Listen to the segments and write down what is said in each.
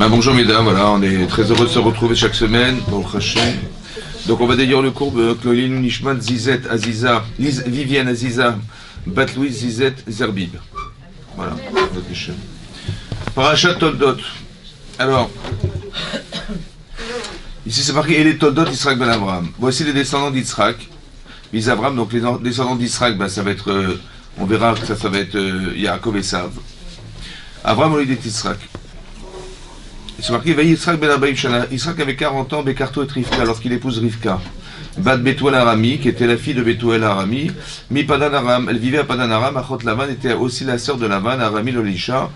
Bonjour mesdames, voilà, on est très heureux de se retrouver chaque semaine, bon Hachem. Donc on va d'ailleurs le cours Klolin Nishmat Zizet Aziza, Viviane Aziza, Bat Louise Zizet Zerbib. Voilà, Parashat Toldot. Alors, ici c'est marqué, et les Toldot Yitzhak ben Abraham. Voici les descendants d'Yitzhak. Abraham, donc les descendants d'Yitzhak, ben, ça va être, on verra que ça va être Yaakov et Sav. Abraham, on dit Yitzhak. C'est marqué, Yitzhak ben Abaïm Shana. Yitzhak avait 40 ans, Bekarto et Rivka, lorsqu'il épouse Rivka. Bat Betuel Arami, qui était la fille de Betuel Arami. Mi Padan Aram, elle vivait à Padan Aram. Achot Lavan était aussi la sœur de Lavan, Arami Lolisha,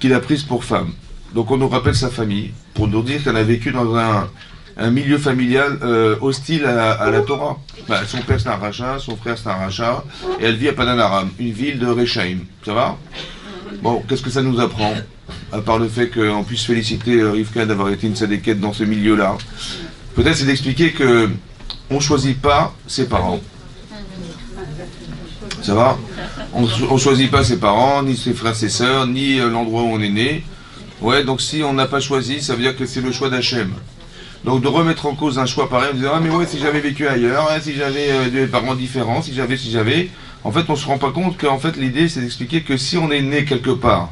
qu'il a prise pour femme. Donc on nous rappelle sa famille, pour nous dire qu'elle a vécu dans un milieu familial hostile à la Torah. Ben, son père c'est un rachat, son frère c'est un rachat, et elle vit à Padan Aram, une ville de Rechaim. Ça va? Bon, qu'est-ce que ça nous apprend? À part le fait qu'on puisse féliciter Rivka d'avoir été une sadéquette dans ce milieu-là. Peut-être c'est d'expliquer que on ne choisit pas ses parents. Ça va? On ne choisit pas ses parents, ni ses frères, ses sœurs, ni l'endroit où on est né. Ouais, donc si on n'a pas choisi, ça veut dire que c'est le choix d'Hachem. Donc de remettre en cause un choix pareil, en disant ah mais ouais, si j'avais vécu ailleurs, hein, si j'avais des parents différents, si j'avais, en fait on se rend pas compte qu'en fait l'idée c'est d'expliquer que si on est né quelque part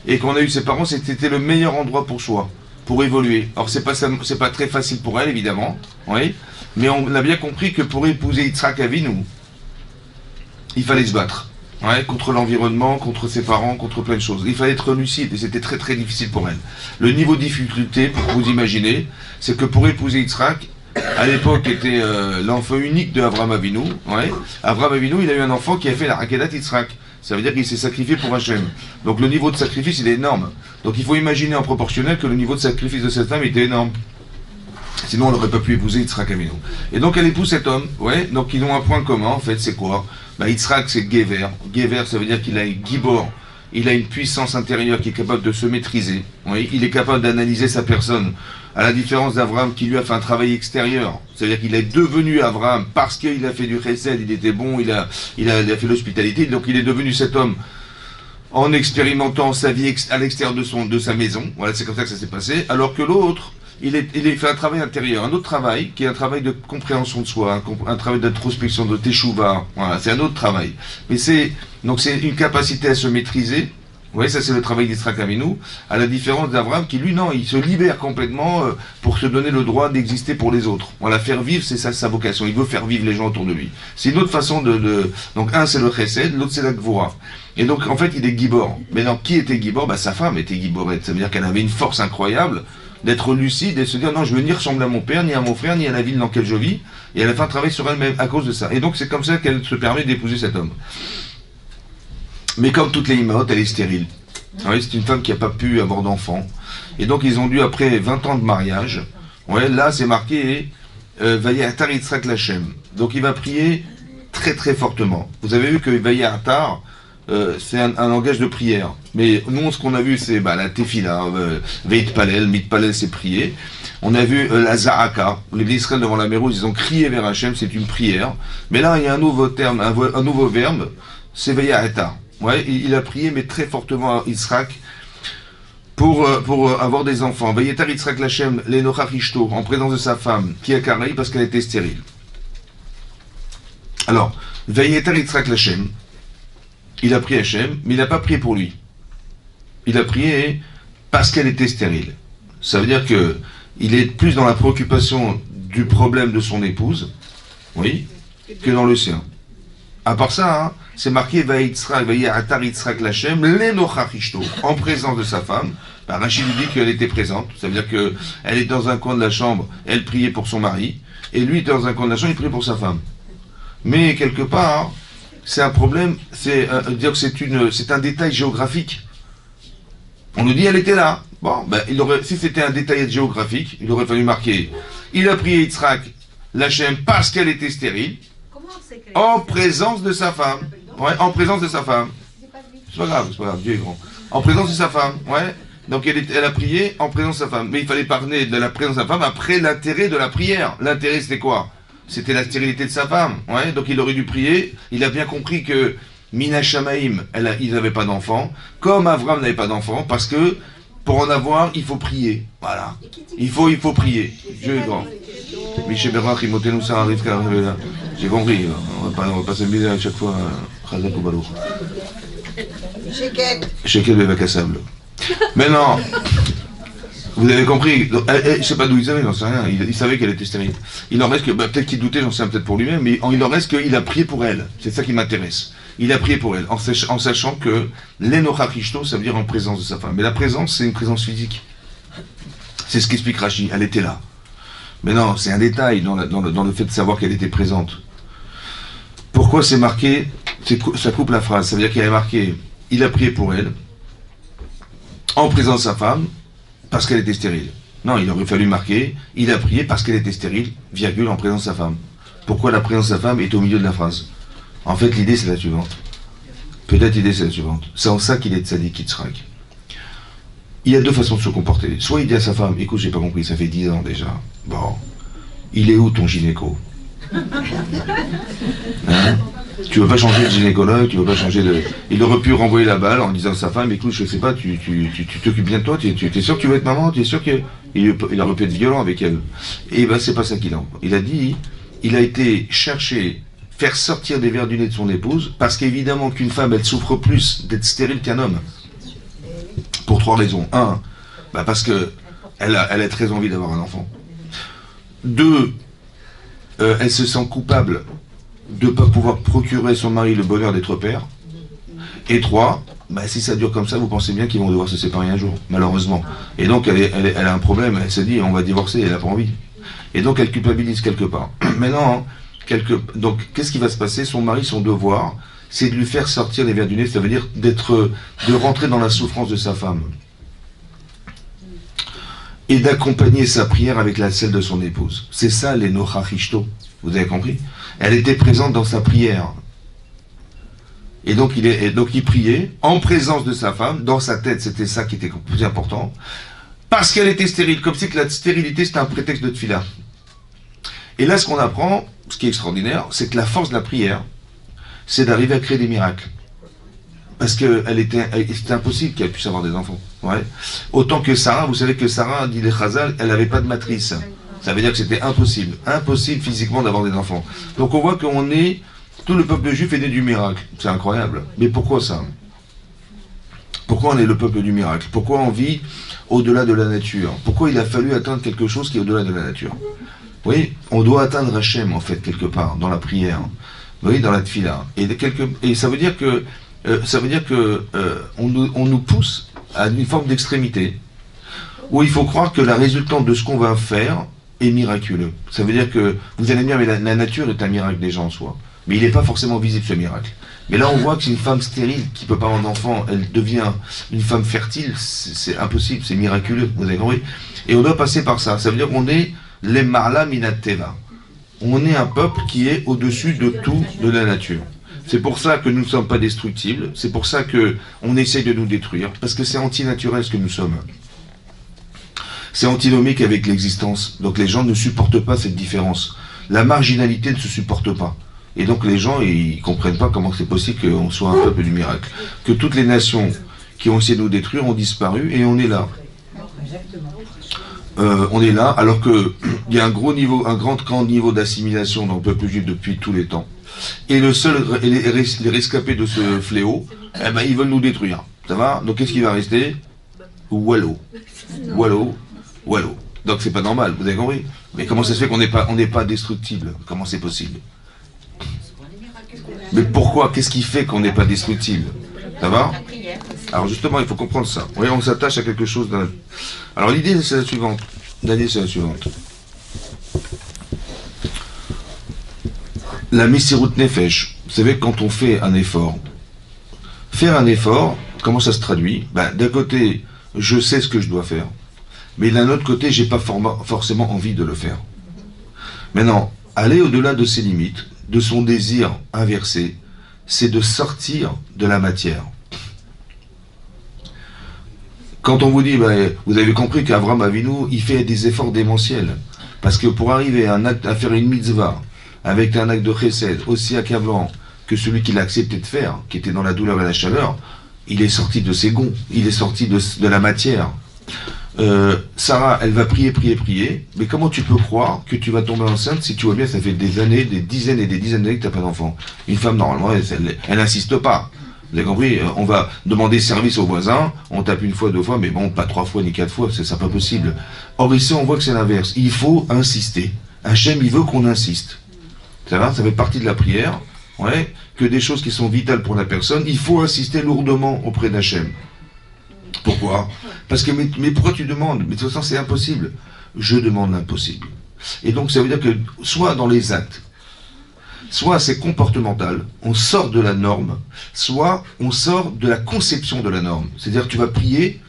et qu'on a eu ses parents, c'était le meilleur endroit pour soi, pour évoluer. Alors c'est pas très facile pour elle évidemment, oui, mais on a bien compris que pour épouser Yitzhak Avinu, il fallait se battre. Ouais, contre l'environnement, contre ses parents, contre plein de choses. Il fallait être lucide et c'était très très difficile pour elle. Le niveau de difficulté, pour que vous imaginez, c'est que pour épouser Yitzhak, à l'époque était l'enfant unique de Avraham Avinu. Ouais. Avraham Avinu, il a eu un enfant qui a fait la Hakedat Yitzhak. Ça veut dire qu'il s'est sacrifié pour Hachem. Donc le niveau de sacrifice, il est énorme. Donc il faut imaginer en proportionnel que le niveau de sacrifice de cette femme était énorme. Sinon, on n'aurait pas pu épouser Yitzhak Avinu. Et donc, elle épouse cet homme, ouais, donc ils ont un point commun, en fait, c'est quoi? Yitzhak, c'est Gever. Gever, ça veut dire qu'il a un Gibor, il a une puissance intérieure qui est capable de se maîtriser, oui, il est capable d'analyser sa personne, à la différence d'Abraham qui lui a fait un travail extérieur. C'est-à-dire qu'il est devenu Abraham parce qu'il a fait du chesed, il était bon, il a fait l'hospitalité, donc il est devenu cet homme en expérimentant sa vie à l'extérieur de sa maison. Voilà, c'est comme ça que ça s'est passé. Alors que l'autre, il fait un travail intérieur, un autre travail qui est un travail de compréhension de soi, un travail d'introspection, de teshuva. Voilà, c'est un autre travail. Mais c'est une capacité à se maîtriser. Vous voyez, ça c'est le travail d'Yitzhak Avinu, à la différence d'Abraham qui lui non, il se libère complètement pour se donner le droit d'exister pour les autres. Voilà, faire vivre, c'est ça sa vocation. Il veut faire vivre les gens autour de lui. C'est une autre façon donc un c'est le chesed, l'autre c'est la gvura. Et donc en fait il est gibor. Mais non, qui était gibor? Sa femme était giborette. Ça veut dire qu'elle avait une force incroyable d'être lucide et de se dire non, je veux ni ressembler à mon père, ni à mon frère, ni à la ville dans laquelle je vis. Et elle a fait un travail sur elle-même à cause de ça. Et donc c'est comme ça qu'elle se permet d'épouser cet homme. Mais comme toutes les imaot, elle est stérile. Oui, c'est une femme qui n'a pas pu avoir d'enfant. Et donc ils ont dû, après 20 ans de mariage, ouais, là c'est marqué Vayatar Yitzhak Lachem. Donc il va prier très très fortement. Vous avez vu que Vayatar, c'est un langage de prière. Mais nous, ce qu'on a vu, c'est la tefila, Veit Palel, Mit Palel, c'est prier. On a vu la Zahaka, les Israël devant la mer Rouge, ils ont crié vers Hachem, c'est une prière. Mais là, il y a un nouveau terme, un nouveau verbe, c'est Vayatar. Ouais, il a prié, mais très fortement à Yitzhak pour avoir des enfants. Vayatar Yitzhak Lachem, l'Enochach Ishto, en présence de sa femme, qui a carré parce qu'elle était stérile. Alors, Vayatar Yitzhak Lachem, il a prié Hachem, mais il n'a pas prié pour lui. Il a prié parce qu'elle était stérile. Ça veut dire que il est plus dans la préoccupation du problème de son épouse, oui, que dans le sien. À part ça, hein, c'est marqué Vayatar Yitzhak Lachem, l'Enochach Ishto, en présence de sa femme. Rachid dit qu'elle était présente. Ça veut dire qu'elle est dans un coin de la chambre, elle priait pour son mari, et lui, dans un coin de la chambre, il priait pour sa femme. Mais quelque part, c'est un problème, c'est un détail géographique. On nous dit elle était là. Bon, si c'était un détail géographique, il aurait fallu marquer. Il a prié Yitzhak Lachem parce qu'elle était stérile, en présence de sa femme. Ouais, en présence de sa femme. C'est pas grave, Dieu est grand. En présence de sa femme, ouais. Donc elle a prié en présence de sa femme. Mais il fallait parler de la présence de sa femme après l'intérêt de la prière. L'intérêt c'était quoi? C'était la stérilité de sa femme. Ouais, donc il aurait dû prier. Il a bien compris que Mina Shamaim, ils n'avaient pas d'enfant. Comme Avram n'avait pas d'enfant, parce que Pour en avoir, il faut prier. Voilà. Il faut prier. Dieu est grand. Michel Berach, Imotenu Sarah Rivka, j'ai compris. On va pas s'amuser à chaque fois. Chazak ou Baruch. Shekel Bevakassable. Mais non. Vous avez compris. Je sais pas d'où il savait, j'en sais rien. Il savait qu'elle était stérile. Il en reste que, peut-être qu'il doutait, j'en sais peut-être pour lui-même, mais il en reste qu'il a prié pour elle. C'est ça qui m'intéresse. Il a prié pour elle, en sachant que l'enochachishto, ça veut dire en présence de sa femme. Mais la présence, c'est une présence physique. C'est ce qu'explique Rashi. Elle était là. Mais non, c'est un détail dans le fait de savoir qu'elle était présente. Pourquoi c'est marqué, ça coupe la phrase, ça veut dire qu'il y a marqué, il a prié pour elle, en présence de sa femme, parce qu'elle était stérile. Non, il aurait fallu marquer, il a prié parce qu'elle était stérile, virgule, en présence de sa femme. Pourquoi la présence de sa femme est au milieu de la phrase? En fait, l'idée c'est la suivante. Peut-être l'idée c'est la suivante. C'est en ça qu'il est tzaddik Yitzhak. Il y a deux façons de se comporter. Soit il dit à sa femme, écoute, j'ai pas compris, ça fait 10 ans déjà. Bon, il est où ton gynéco? Hein? Tu veux pas changer de gynécologue, tu veux pas changer de... Il aurait pu renvoyer la balle en disant à sa femme, écoute, je sais pas, tu t'occupes bien de toi, tu es sûr que tu veux être maman, tu es sûr qu'il aurait pu être violent avec elle. Et ben c'est pas ça qu'il a. Il a dit, il a été chercher, faire sortir des vers du nez de son épouse, parce qu'évidemment qu'une femme, elle souffre plus d'être stérile qu'un homme. Pour 3 raisons. 1, bah parce que elle a très envie d'avoir un enfant. 2, elle se sent coupable de ne pas pouvoir procurer à son mari le bonheur d'être père. Et 3, bah si ça dure comme ça, vous pensez bien qu'ils vont devoir se séparer un jour, malheureusement. Et donc elle a un problème, elle se dit on va divorcer, elle n'a pas envie. Et donc elle culpabilise quelque part. Maintenant, donc qu'est-ce qui va se passer? Son mari, son devoir, c'est de lui faire sortir les vers du nez, ça veut dire de rentrer dans la souffrance de sa femme. Et d'accompagner sa prière avec celle de son épouse. C'est ça les nochachishto. Vous avez compris? Elle était présente dans sa prière. Et donc il priait en présence de sa femme, dans sa tête, c'était ça qui était le plus important, parce qu'elle était stérile, comme si que la stérilité c'était un prétexte de tfila. Et là ce qu'on apprend, ce qui est extraordinaire, c'est que la force de la prière, c'est d'arriver à créer des miracles. Parce que c'était impossible qu'elle puisse avoir des enfants. Ouais. Autant que Sarah, vous savez que Sarah, dit les Chazal, elle n'avait pas de matrice. Ça veut dire que c'était impossible. Impossible physiquement d'avoir des enfants. Donc on voit tout le peuple juif est né du miracle. C'est incroyable. Mais pourquoi ça? Pourquoi on est le peuple du miracle? Pourquoi on vit au-delà de la nature? Pourquoi il a fallu atteindre quelque chose qui est au-delà de la nature? Oui, on doit atteindre Hachem, en fait, quelque part, dans la prière. Oui, dans la tfila. Et ça veut dire que on nous pousse à une forme d'extrémité où il faut croire que la résultante de ce qu'on va faire est miraculeux. Ça veut dire que vous allez me dire mais la nature est un miracle déjà en soi, mais il n'est pas forcément visible ce miracle. Mais là on voit que c'est une femme stérile qui peut pas avoir d'enfant, elle devient une femme fertile, c'est impossible, c'est miraculeux. Vous avez compris? Et on doit passer par ça. Ça veut dire qu'on est les marla minat teva. On est un peuple qui est au-dessus de tout de la nature. C'est pour ça que nous ne sommes pas destructibles, c'est pour ça qu'on essaye de nous détruire, parce que c'est antinaturel ce que nous sommes. C'est antinomique avec l'existence, donc les gens ne supportent pas cette différence. La marginalité ne se supporte pas. Et donc les gens, ils comprennent pas comment c'est possible qu'on soit un peuple du miracle. Que toutes les nations qui ont essayé de nous détruire ont disparu, et on est là. On est là, alors qu'il y a un grand niveau d'assimilation dans le peuple juif depuis tous les temps. Et les rescapés de ce fléau, eh ben, ils veulent nous détruire. Ça va? Donc qu'est-ce qui va rester? Wallo. Donc c'est pas normal, vous avez compris? Mais comment ça se fait qu'on n'est pas destructible? Comment c'est possible? Mais pourquoi? Qu'est-ce qui fait qu'on n'est pas destructible? Ça va? Alors justement, il faut comprendre ça. Oui, on s'attache à quelque chose. Alors l'idée c'est la suivante. La Messirut Nefesh, vous savez, quand on fait un effort, faire un effort, comment ça se traduit? D'un côté, je sais ce que je dois faire, mais d'un autre côté, j'ai pas forcément envie de le faire. Maintenant, aller au-delà de ses limites, de son désir inversé, c'est de sortir de la matière. Quand on vous dit, vous avez compris qu'Avraham Avinu, il fait des efforts démentiels, parce que pour arriver à faire une mitzvah, avec un acte de chesed aussi accablant que celui qu'il a accepté de faire, qui était dans la douleur et la chaleur, il est sorti de ses gonds, il est sorti de la matière. Sarah, elle va prier, prier, prier, mais comment tu peux croire que tu vas tomber enceinte si tu vois bien, ça fait des années, des dizaines et des dizaines d'années que tu n'as pas d'enfant. Une femme, normalement, elle n'insiste pas. Vous avez compris? On va demander service aux voisins, on tape une fois, deux fois, mais bon, pas 3 fois ni 4 fois, c'est ça pas possible. Or ici, on voit que c'est l'inverse. Il faut insister. Hachem, il veut qu'on insiste. Ça va? Ça fait partie de la prière, ouais, que des choses qui sont vitales pour la personne, il faut insister lourdement auprès d'Hachem. Pourquoi? Parce que, mais pourquoi tu demandes? Mais de toute façon, c'est impossible. Je demande l'impossible. Et donc, ça veut dire que, soit dans les actes, soit c'est comportemental, on sort de la norme, soit on sort de la conception de la norme. C'est-à-dire que tu vas prier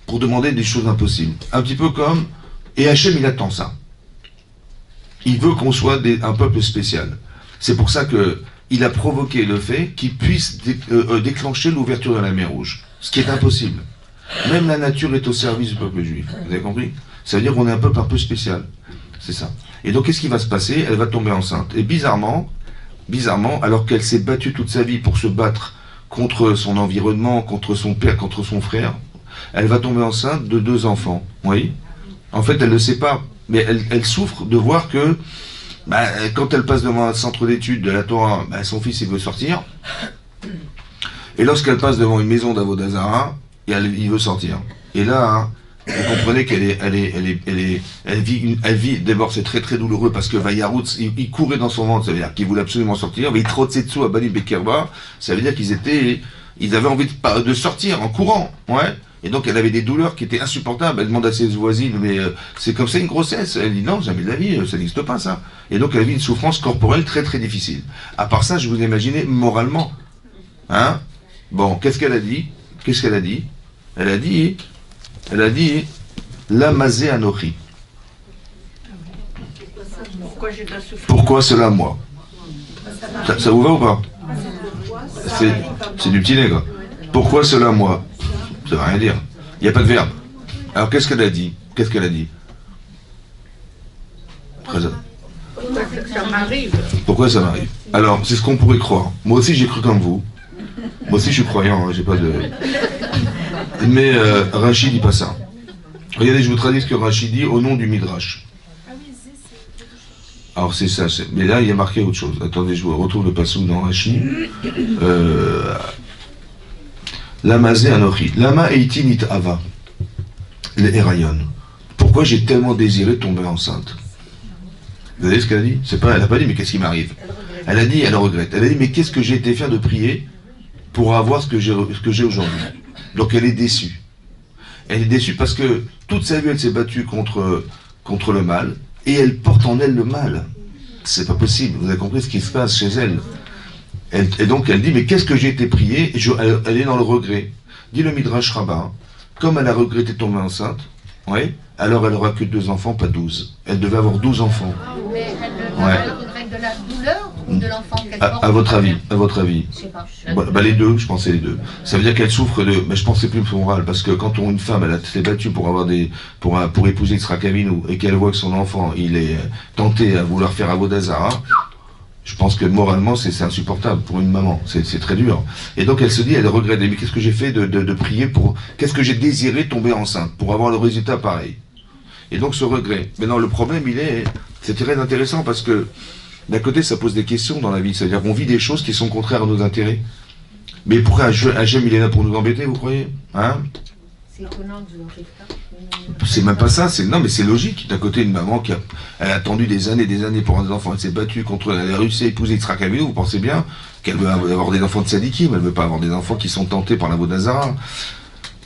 pour demander des choses impossibles. Un petit peu comme, et Hachem, il attend ça. Il veut qu'on soit un peuple spécial. C'est pour ça qu'il a provoqué le fait qu'il puisse déclencher l'ouverture de la mer Rouge. Ce qui est impossible. Même la nature est au service du peuple juif. Vous avez compris? Ça veut dire qu'on est un peuple un peu spécial. C'est ça. Et donc, qu'est-ce qui va se passer? Elle va tomber enceinte. Et bizarrement, alors qu'elle s'est battue toute sa vie pour se battre contre son environnement, contre son père, contre son frère, elle va tomber enceinte de 2 enfants. Oui. En fait, elle ne le sait pas. Mais elle souffre de voir que, quand elle passe devant un centre d'études de la Torah, son fils, il veut sortir. Et lorsqu'elle passe devant une maison d'Avodazara, il veut sortir. Et là, vous comprenez elle vit, d'abord c'est très très douloureux parce que Vayaroutz, il courait dans son ventre, ça veut dire qu'il voulait absolument sortir, mais il trotsetsu à Bani Bekerba, ça veut dire ils avaient envie de sortir en courant, ouais. Et donc elle avait des douleurs qui étaient insupportables, elle demande à ses voisines, mais c'est comme ça une grossesse? Elle dit non, jamais de la vie, ça n'existe pas ça. Et donc elle vit une souffrance corporelle très très difficile. À part ça, je vous imaginez moralement, hein? Bon, qu'est-ce qu'elle a dit? Elle a dit, Lamazé Anochi. Pourquoi cela moi? Ça vous va ou pas? C'est du petit nez, quoi. Pourquoi cela moi? Ça ne veut rien dire. Il n'y a pas de verbe. Alors qu'est-ce qu'elle a dit? Ça m'arrive. Pourquoi ça m'arrive? Alors, c'est ce qu'on pourrait croire. Moi aussi, j'ai cru comme vous. Moi aussi, je suis croyant, hein, j'ai pas de... Mais Rachid dit pas ça. Regardez, je vous traduis ce que Rachid dit au nom du Midrash. Alors c'est ça, mais là il y a marqué autre chose. Attendez, je vous retrouve le passage dans Rachid. Lamazé Anochi. Lama eitinit ava. Le Erayon. Pourquoi j'ai tellement désiré tomber enceinte? Vous savez ce qu'elle a dit? Elle n'a pas dit, mais qu'est-ce qui m'arrive? Elle a dit, elle regrette. Elle a dit, mais qu'est-ce que j'ai été faire de prier pour avoir ce que j'ai aujourd'hui? Donc elle est déçue. Elle est déçue parce que toute sa vie elle s'est battue contre le mal et elle porte en elle le mal. C'est pas possible. Vous avez compris ce qui se passe chez elle. Et donc elle dit mais qu'est-ce que j'ai été prié? Elle est dans le regret. Dit le Midrash Rabbah, comme elle a regretté de tomber enceinte, oui, alors elle aura que 2 enfants, pas 12. Elle devait avoir 12 enfants. Mais elle regrette de la douleur ou de l'enfant qu'elle porte? À votre avis? Je sais pas. Les deux, je pense c'est les deux. Ça veut dire qu'elle souffre de... Mais je pense que c'est plus moral, parce que quand une femme, elle s'est battue pour avoir pour épouser Yitzhak Avinu, et qu'elle voit que son enfant, il est tenté à vouloir faire Avodazara, je pense que moralement, c'est insupportable pour une maman. C'est très dur. Et donc elle se dit, elle regrette, mais qu'est-ce que j'ai fait de prier pour... Qu'est-ce que j'ai désiré tomber enceinte pour avoir le résultat pareil? Et donc ce regret. Maintenant, le problème, c'est très intéressant parce que d'un côté, ça pose des questions dans la vie. C'est-à-dire qu'on vit des choses qui sont contraires à nos intérêts. Mais pourquoi Hachem, il est là pour nous embêter, vous croyez? Hein? C'est étonnant que vous en faites pas. C'est même pas ça. Non, mais c'est logique. D'un côté, une maman elle a attendu des années pour avoir des enfants. Elle s'est battue contre... Elle a réussi à épouser Yitzhak Avinu. Vous pensez bien qu'elle veut avoir des enfants de Sadikim. Elle veut pas avoir des enfants qui sont tentés par la Vodazara.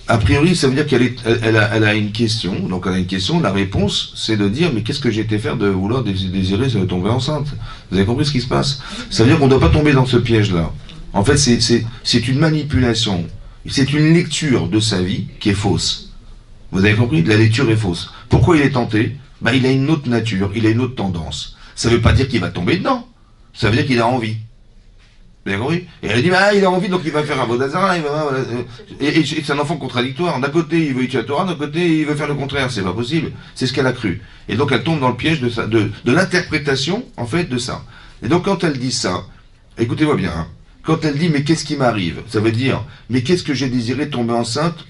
A priori, ça veut dire qu'elle a une question. Donc elle a une question. La réponse, c'est de dire, mais qu'est-ce que j'ai été faire de vouloir désirer tomber enceinte? Vous avez compris ce qui se passe? Ça veut dire qu'on ne doit pas tomber dans ce piège-là. En fait, c'est une manipulation. C'est une lecture de sa vie qui est fausse. Vous avez compris? La lecture est fausse. Pourquoi il est tenté? Il a une autre nature, il a une autre tendance. Ça ne veut pas dire qu'il va tomber dedans. Ça veut dire qu'il a envie. Vous avez compris? Et elle dit, il a envie, donc il va faire un Vodazara, et c'est un enfant contradictoire. D'un côté, il veut étudier la Torah, d'un côté, il veut faire le contraire. C'est pas possible. C'est ce qu'elle a cru. Et donc, elle tombe dans le piège de l'interprétation, en fait, de ça. Et donc, quand elle dit ça, écoutez-moi bien, hein, quand elle dit, mais qu'est-ce qui m'arrive? Ça veut dire, mais qu'est-ce que j'ai désiré tomber enceinte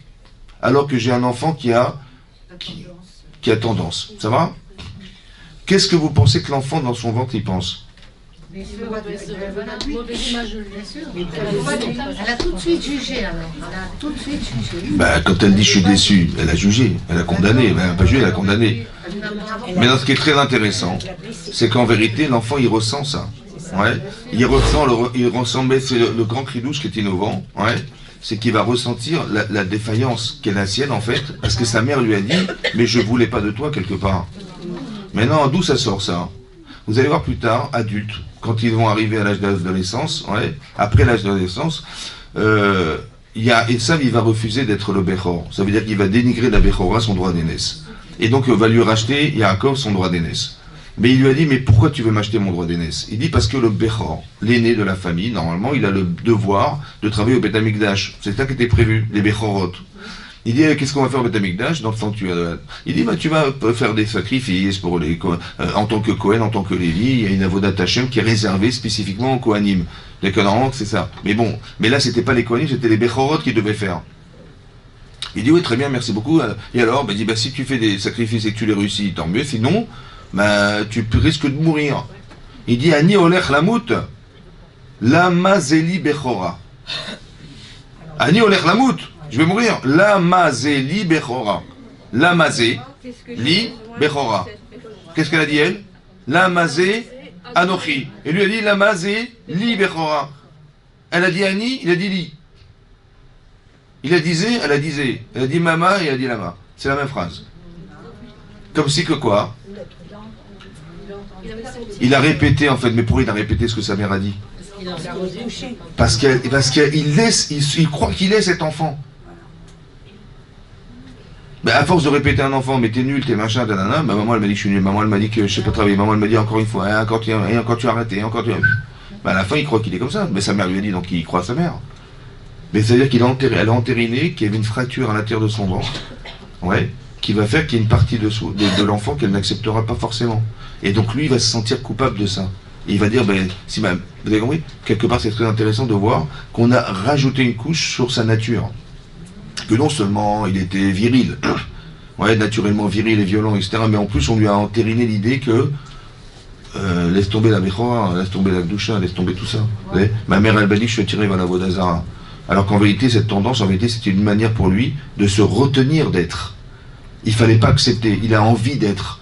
alors que j'ai un enfant qui a tendance. Ça va? Qu'est-ce que vous pensez que l'enfant dans son ventre il pense? Elle a tout de suite jugé alors. Elle a tout de suite jugé. Ben, quand elle dit je suis déçu, elle a jugé, elle a condamné, elle n'a pas jugé, elle a condamné. Mais ce qui est très intéressant, c'est qu'en vérité, l'enfant il ressent ça. Ouais. Il ressent, mais c'est le grand cri douche qui est innovant, ouais. C'est qu'il va ressentir la défaillance qui est la sienne en fait, parce que sa mère lui a dit, mais je voulais pas de toi quelque part. Maintenant, d'où ça sort ça? Vous allez voir plus tard, adultes, quand ils vont arriver à l'âge d'adolescence, ouais, après l'âge d'adolescence, Esav, il va refuser d'être le Bechor. Ça veut dire qu'il va dénigrer la Bechora, son droit d'aînesse. Et donc, il va lui racheter, Yaakov, son droit d'aînesse. Mais il lui a dit, mais pourquoi tu veux m'acheter mon droit d'aînesse? Il dit, parce que le Bechor, l'aîné de la famille, normalement, il a le devoir de travailler au Beth Amikdash. C'est ça qui était prévu, les Bechorot. Il dit, qu'est-ce qu'on va faire au Beth Amikdash dans le sanctuaire? Il dit, tu vas faire des sacrifices pour les en tant que Kohen, en tant que Lévi, il y a une avodat Hashem qui est réservée spécifiquement aux Kohanim. Les Kohanim, c'est ça. Mais bon, mais là, c'était pas les Kohanim, c'était les Bechorot qui devaient faire. Il dit, oui, très bien, merci beaucoup. Et alors, il dit, si tu fais des sacrifices et que tu les réussis, tant mieux. Sinon, tu risques de mourir. Il dit, Ani olech lamut, lama zeli bechora. Ani olech lamut, je vais mourir. Lama zeli bechora. Lama ze, li bechora. Qu'est-ce qu'elle a dit, elle? Lama ze anochi. Et lui a dit, lama ze li bechora. Elle a dit Ani, il a dit li. Il a disé, elle a disé. Elle a dit mama et elle a dit lama. C'est la même phrase. Comme si que quoi? Il a répété en fait, mais pourquoi il a répété ce que sa mère a dit? Parce qu'il croit qu'il est cet enfant. Ben, à force de répéter à un enfant, mais t'es nul, t'es machin, nanana, ben, maman elle m'a dit que je suis nul, maman elle m'a dit que je sais pas travailler, maman elle m'a dit encore une fois, encore tu as arrêté, encore tu as... Ben, à la fin il croit qu'il est comme ça, mais sa mère lui a dit donc il croit à sa mère. Mais c'est-à-dire elle a entériné qu'il y avait une fracture à l'intérieur de son ventre, ouais, qui va faire qu'il y a une partie de l'enfant qu'elle n'acceptera pas forcément. Et donc lui, il va se sentir coupable de ça. Et il va dire, si vous avez compris, quelque part c'est très intéressant de voir qu'on a rajouté une couche sur sa nature. Que non seulement il était viril, ouais, naturellement viril et violent, etc., mais en plus on lui a entériné l'idée que laisse tomber la Bechora, laisse tomber la Gdusha, laisse tomber tout ça. Vous voyez, ma mère elle m'a dit que je suis tiré vers la Vodazara. Alors qu'en vérité, cette tendance, en vérité, c'était une manière pour lui de se retenir d'être. Il fallait pas accepter, il a envie d'être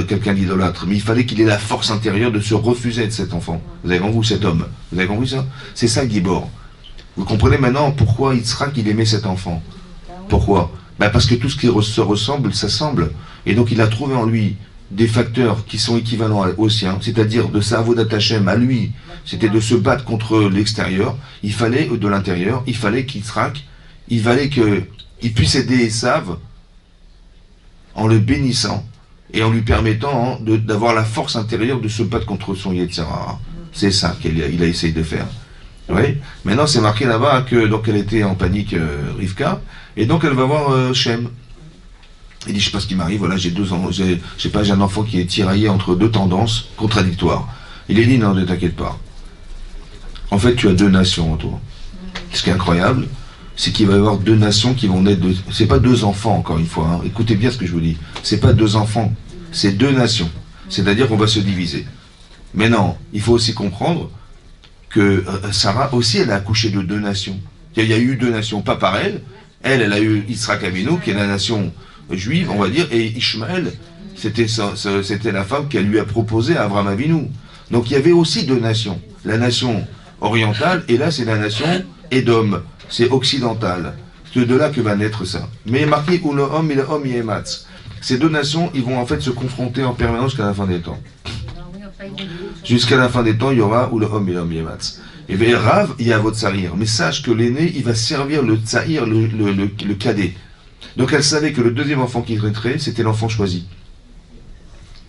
quelqu'un d'idolâtre, mais il fallait qu'il ait la force intérieure de se refuser de cet enfant. Vous avez compris, cet homme? Vous avez compris ça? C'est ça Gibor. Vous comprenez maintenant pourquoi Yitzhak il aimait cet enfant? Pourquoi? Parce que tout ce qui se ressemble, ça semble. Et donc il a trouvé en lui des facteurs qui sont équivalents aux siens, c'est-à-dire de sa avodat Hashem à lui, c'était de se battre contre l'extérieur, il fallait, de l'intérieur, il fallait qu'Yitzhak, il fallait qu'il puisse aider Esav en le bénissant et en lui permettant d'avoir la force intérieure de se battre contre son Yetzirah. C'est ça qu'il a essayé de faire. Oui. Maintenant, c'est marqué là-bas que donc elle était en panique, Rivka, et donc elle va voir Shem. Il dit, je sais pas ce qui m'arrive, voilà, j'ai un enfant qui est tiraillé entre deux tendances contradictoires. Il est dit, non, ne t'inquiète pas. En fait, tu as deux nations en toi. Ce qui est incroyable, c'est qu'il va y avoir deux nations qui vont naître de... C'est pas deux enfants, encore une fois. Hein. Écoutez bien ce que je vous dis. C'est pas deux enfants, c'est deux nations. C'est-à-dire qu'on va se diviser. Mais non, il faut aussi comprendre que Sarah aussi, elle a accouché de deux nations. Il y a eu deux nations, pas par elle. Elle a eu Yitzhak Avinu, qui est la nation juive, on va dire, et Ishmaël, c'était la femme qu'elle lui a proposé à Abraham Avinu. Donc il y avait aussi deux nations. La nation orientale, et là c'est la nation Édom. C'est occidental. C'est de là que va naître ça. Mais marqué où le homme et le homme yematz. Ces deux nations, ils vont en fait se confronter en permanence jusqu'à la fin des temps. Jusqu'à la fin des temps, il y aura où le homme et l'homme yematz. Et bien Rav, il y a votre tsahir. Mais sache que l'aîné, il va servir le tsahir, le cadet. Donc elle savait que le deuxième enfant qui naîtrait, c'était l'enfant choisi.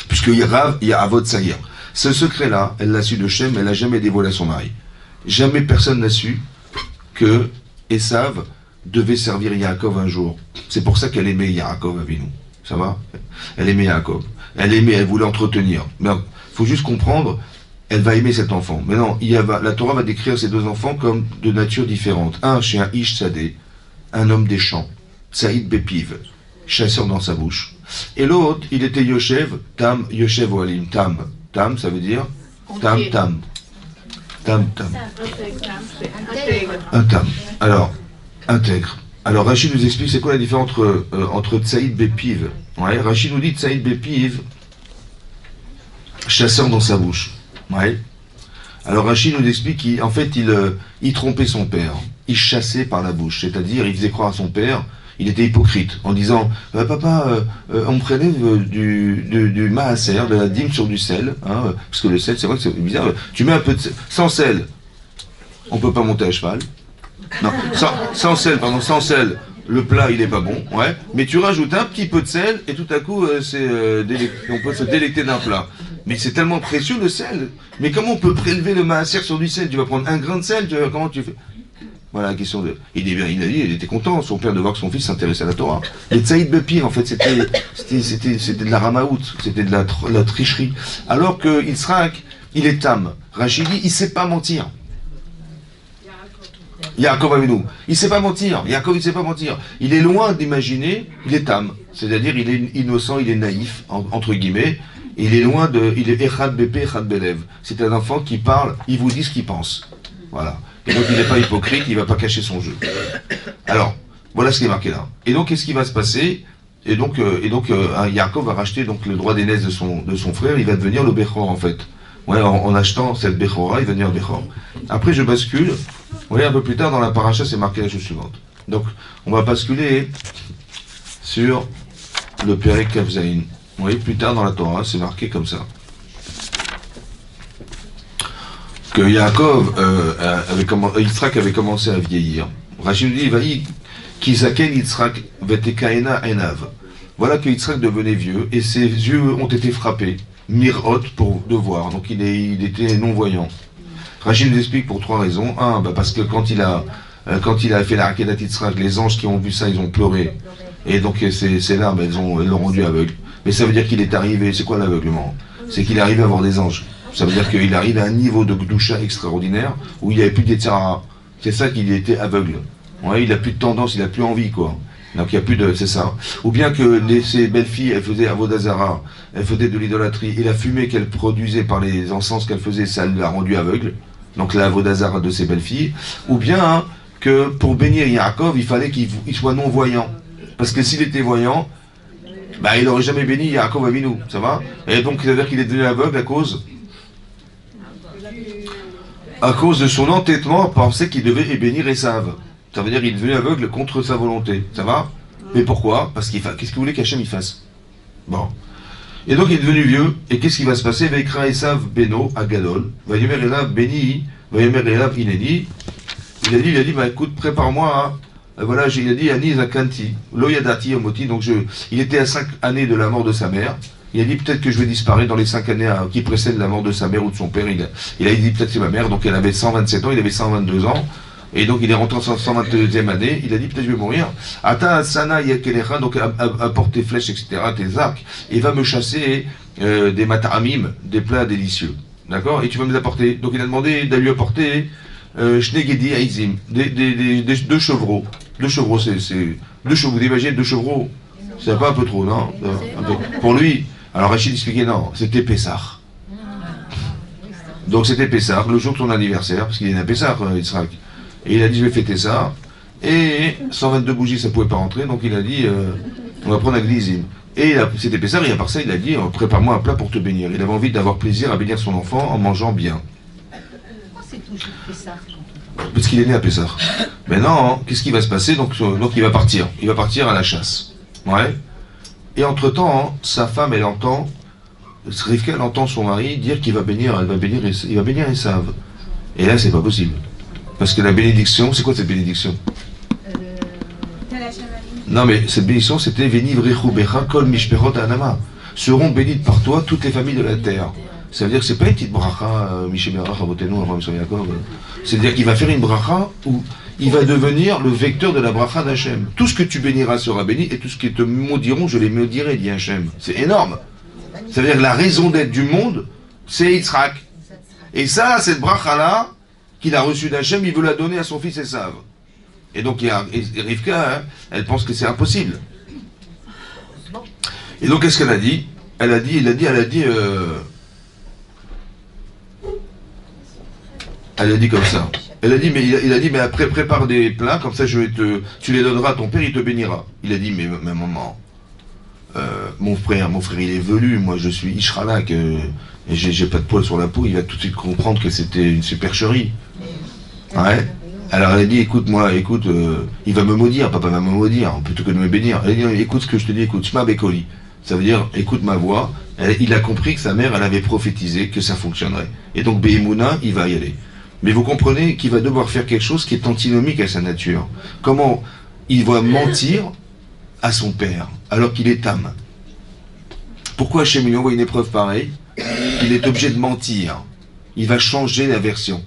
Puisque Rav, il y a Avot Tsahir. Ce secret-là, elle l'a su de Shem, elle n'a jamais dévoilé à son mari. Jamais personne n'a su que Esav devait servir Yaakov un jour. C'est pour ça qu'elle aimait Yaakov Avinu. Ça va? Elle aimait Yaakov. Elle voulait entretenir. Mais il faut juste comprendre, elle va aimer cet enfant. Maintenant, la Torah va décrire ces deux enfants comme de nature différente. Un chez un Ish Sadeh, un homme des champs. Tsaïd Bepiv, chasseur dans sa bouche. Et l'autre, il était Yoshev, Tam, Yoshev Oalim, Tam. Tam, ça veut dire Tam, Tam. Tam, Tam. Un Tam. Alors, intègre. Alors, Rachid nous explique c'est quoi la différence entre Tsaïd Bepiv. Ouais, Rachid nous dit Tsaïd Bepiv, chasseur dans sa bouche. Ouais. Alors Rachid nous explique qu'en fait il trompait son père, il chassait par la bouche, c'est-à-dire il faisait croire à son père, il était hypocrite en disant papa, on me prélève du maaser, de la dîme sur du sel, hein, parce que le sel c'est vrai que c'est bizarre, tu mets un peu de sel, sans sel, on peut pas monter à cheval, non, sans sel, le plat il est pas bon, ouais, mais tu rajoutes un petit peu de sel et tout à coup on peut se délecter d'un plat. Mais c'est tellement précieux le sel. Mais comment on peut prélever le maaser sur du sel? Tu vas prendre un grain de sel, comment tu fais? Voilà la question de. Il il était content, son père, de voir que son fils s'intéressait à la Torah. Et Tsaïd Bepi, en fait, c'était de la ramaout, c'était de la tricherie. Alors que Yitzhak, il est tam. Rachidi, il sait pas mentir. Yaakov Avinu, il sait pas mentir. Yaakov, il sait pas mentir. Il est loin d'imaginer, il est tam. C'est-à-dire, il est innocent, il est naïf, entre guillemets. Il est loin il est Echad Bépé, Echad Belev. C'est un enfant qui parle, il vous dit ce qu'il pense. Voilà. Et donc il n'est pas hypocrite, il ne va pas cacher son jeu. Alors, voilà ce qui est marqué là. Et donc, qu'est-ce qui va se passer? Et donc, Yaakov va racheter donc le droit d'aînesse de son frère, il va devenir le Bechor en fait. Ouais, en achetant cette Bechora, il va devenir Bechor. Après, je bascule. Vous voyez, un peu plus tard dans la paracha, c'est marqué la chose suivante. Donc, on va basculer sur le Perek Kavzaïn. Vous voyez, plus tard dans la Torah, c'est marqué comme ça. Que Yaakov, Yitzhak avait commencé à vieillir. Rachid nous dit, Vaï, Kizaken Yitzhak vetekaena enav. Voilà que Yitzhak devenait vieux, et ses yeux ont été frappés. Mirot, pour de voir. Donc il était non-voyant. Rachid nous explique pour trois raisons. Un, parce que quand il a fait la Hakedat Yitzhak, les anges qui ont vu ça, ils ont pleuré. Et donc ces larmes, elles l'ont rendu aveugle. Mais ça veut dire qu'il est arrivé, c'est quoi l'aveuglement? C'est qu'il est arrivé à voir des anges. Ça veut dire qu'il arrive à un niveau de Gdusha extraordinaire où il n'y avait plus d'Etzara. C'est ça qu'il était aveugle. Ouais, il n'a plus de tendance, il n'a plus envie, quoi. Donc il n'y a plus de. C'est ça. Ou bien que ces belles filles, elles faisaient Avodazara, elles faisaient de l'idolâtrie, et la fumée qu'elles produisaient par les encens qu'elles faisaient, ça l'a rendu aveugle. Donc la Avodazara de ces belles filles. Ou bien que pour bénir Yaakov, il fallait qu'il soit non-voyant. Parce que s'il était voyant, il n'aurait jamais béni Yaakov Avinu, ça va? Et donc, ça veut dire qu'il est devenu aveugle à cause de son entêtement à penser qu'il devait bénir Esav. Ça veut dire qu'il est devenu aveugle contre sa volonté, ça va? Mais pourquoi? Parce qu'est-ce qu'il voulait qu'Hachem y fasse? Bon. Et donc, il est devenu vieux, et qu'est-ce qui va se passer? Vaikra Esav Beno Agadol, Vayomer Elav Beni, Vayomer Elav Ineni. Il a dit, écoute, prépare-moi à. Voilà, il a dit Ani Zakanti, Loyadati Omoti, donc il était à 5 années de la mort de sa mère. Il a dit peut-être que je vais disparaître dans les 5 années qui précèdent la mort de sa mère ou de son père. Il a dit peut-être c'est ma mère, donc elle avait 127 ans, il avait 122 ans. Et donc il est rentré en 122e année, il a dit peut-être je vais mourir. Ata Sana Yakelecha, donc apporte tes flèches, etc., tes arcs, et va me chasser des mataramim, des plats délicieux. D'accord? Et tu vas me les apporter. Donc il a demandé d'aller lui apporter Shnegedi Aizim, deux chevreaux. Deux chevreaux, c'est deux chevreaux, vous imaginez deux chevreaux, c'est pas un peu trop, non? Pour lui, alors Rachid expliquait non, c'était Pessah. Donc c'était Pessah, le jour de son anniversaire, parce qu'il est né à Pessah, Yitzhak. Et il a dit je vais fêter ça, et 122 bougies ça pouvait pas rentrer, donc il a dit on va prendre un glizim. Et c'était Pessah, et à part ça il a dit prépare-moi un plat pour te bénir. Il avait envie d'avoir plaisir à bénir son enfant en mangeant bien. Pourquoi c'est toujours Pessah? Parce qu'il est né à Pessah. Mais non, qu'est-ce qui va se passer? Donc il va partir. Il va partir à la chasse. Ouais. Et entre-temps, sa femme, elle entend, Rivka, elle entend son mari dire qu'il va bénir, il va bénir Esav. Et là, c'est pas possible. Parce que la bénédiction, c'est quoi cette bénédiction? Non, mais cette bénédiction, c'était Veni Vrechu Becha Kol Mishperot Anama. Seront bénies par toi toutes les familles de la terre. Ça veut dire que c'est pas une petite bracha, Mishéberach, Avotenu, Avraham, Yaakov. C'est-à-dire qu'il va faire une bracha où il va devenir le vecteur de la bracha d'Hachem. Tout ce que tu béniras sera béni, et tout ce qui te maudiront, je les maudirai, dit Hachem. C'est énorme. Ça veut dire que la raison d'être du monde, c'est Yitzhak. Et ça, cette bracha-là, qu'il a reçue d'Hachem, il veut la donner à son fils Esav. Et donc et Rivka, hein, elle pense que c'est impossible. Et donc qu'est-ce qu'elle a dit? Elle a dit, comme ça. Elle a dit, mais il a dit, mais après prépare des plats, comme ça tu les donneras à ton père, il te bénira. Il a dit, mais maman, mon frère il est velu, moi je suis Ishralak, et j'ai pas de poils sur la peau, il va tout de suite comprendre que c'était une supercherie. Ouais. Alors elle a dit, écoute, il va me maudire, papa va me maudire, plutôt que de me bénir. Elle a dit, écoute ce que je te dis, écoute, Shma Bekoli. Ça veut dire, écoute ma voix. Il a compris que sa mère, elle avait prophétisé que ça fonctionnerait. Et donc, Behemouna, il va y aller. Mais vous comprenez qu'il va devoir faire quelque chose qui est antinomique à sa nature. Comment il va mentir à son père, alors qu'il est âme? Pourquoi Hachem lui envoie une épreuve pareille? Il est obligé de mentir. Il va changer la version.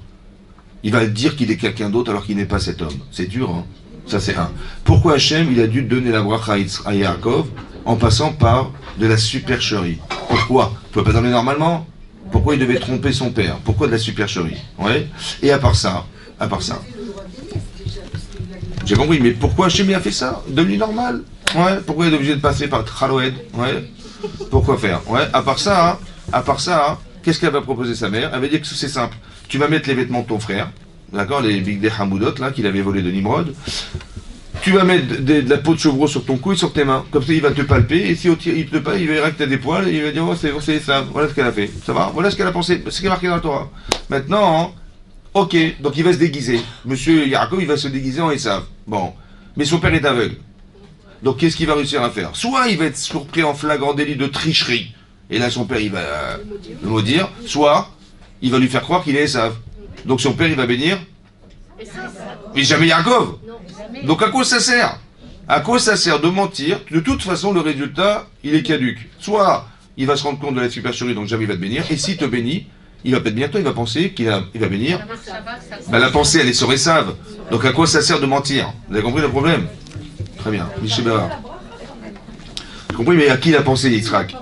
Il va dire qu'il est quelqu'un d'autre alors qu'il n'est pas cet homme. C'est dur, hein? Ça, c'est un. Pourquoi Hachem, il a dû donner la bracha à Yaakov en passant par de la supercherie? Pourquoi? Il ne pouvait pas donner normalement. Pourquoi il devait tromper son père? Pourquoi de la supercherie? Ouais. Et à part ça, j'ai compris, mais pourquoi Hachem a fait ça? Devenu normal. Ouais. Pourquoi il est obligé de passer par Traloed? Ouais. Pourquoi faire? Ouais. À part ça, qu'est-ce qu'elle va proposer sa mère? Elle va dire que c'est simple. Tu vas mettre les vêtements de ton frère, d'accord, les Bigdei Hamoudot, là, qu'il avait volé de Nimrod. Tu vas mettre de la peau de chevreau sur ton cou et sur tes mains. Comme ça, il va te palper. Et si il te palpe, il verra que tu as des poils. Et il va dire, oh, c'est ça. Voilà ce qu'elle a fait. Ça va? Voilà ce qu'elle a pensé. C'est ce qui est marqué dans la Torah. Maintenant, ok. Donc, il va se déguiser. Monsieur Yaakov, il va se déguiser en Esav. Bon. Mais son père est aveugle. Donc, qu'est-ce qu'il va réussir à faire? Soit il va être surpris en flagrant délit de tricherie. Et là, son père, il va le maudire. Soit, il va lui faire croire qu'il est Esav. Donc, son père, il va bénir. Mais jamais Yaakov. Donc à quoi ça sert? À quoi ça sert de mentir? De toute façon, le résultat, il est caduque. Soit il va se rendre compte de la supercherie, donc jamais il va te bénir. Et s'il te bénit, il va pas te bénir toi, il va penser qu'il va bénir. Ben, la pensée, elle est sur Esav. Donc à quoi ça sert de mentir? Vous avez compris le problème? Très bien. Michel Béard. Vous compris, mais à qui il a pensé Yitzhak?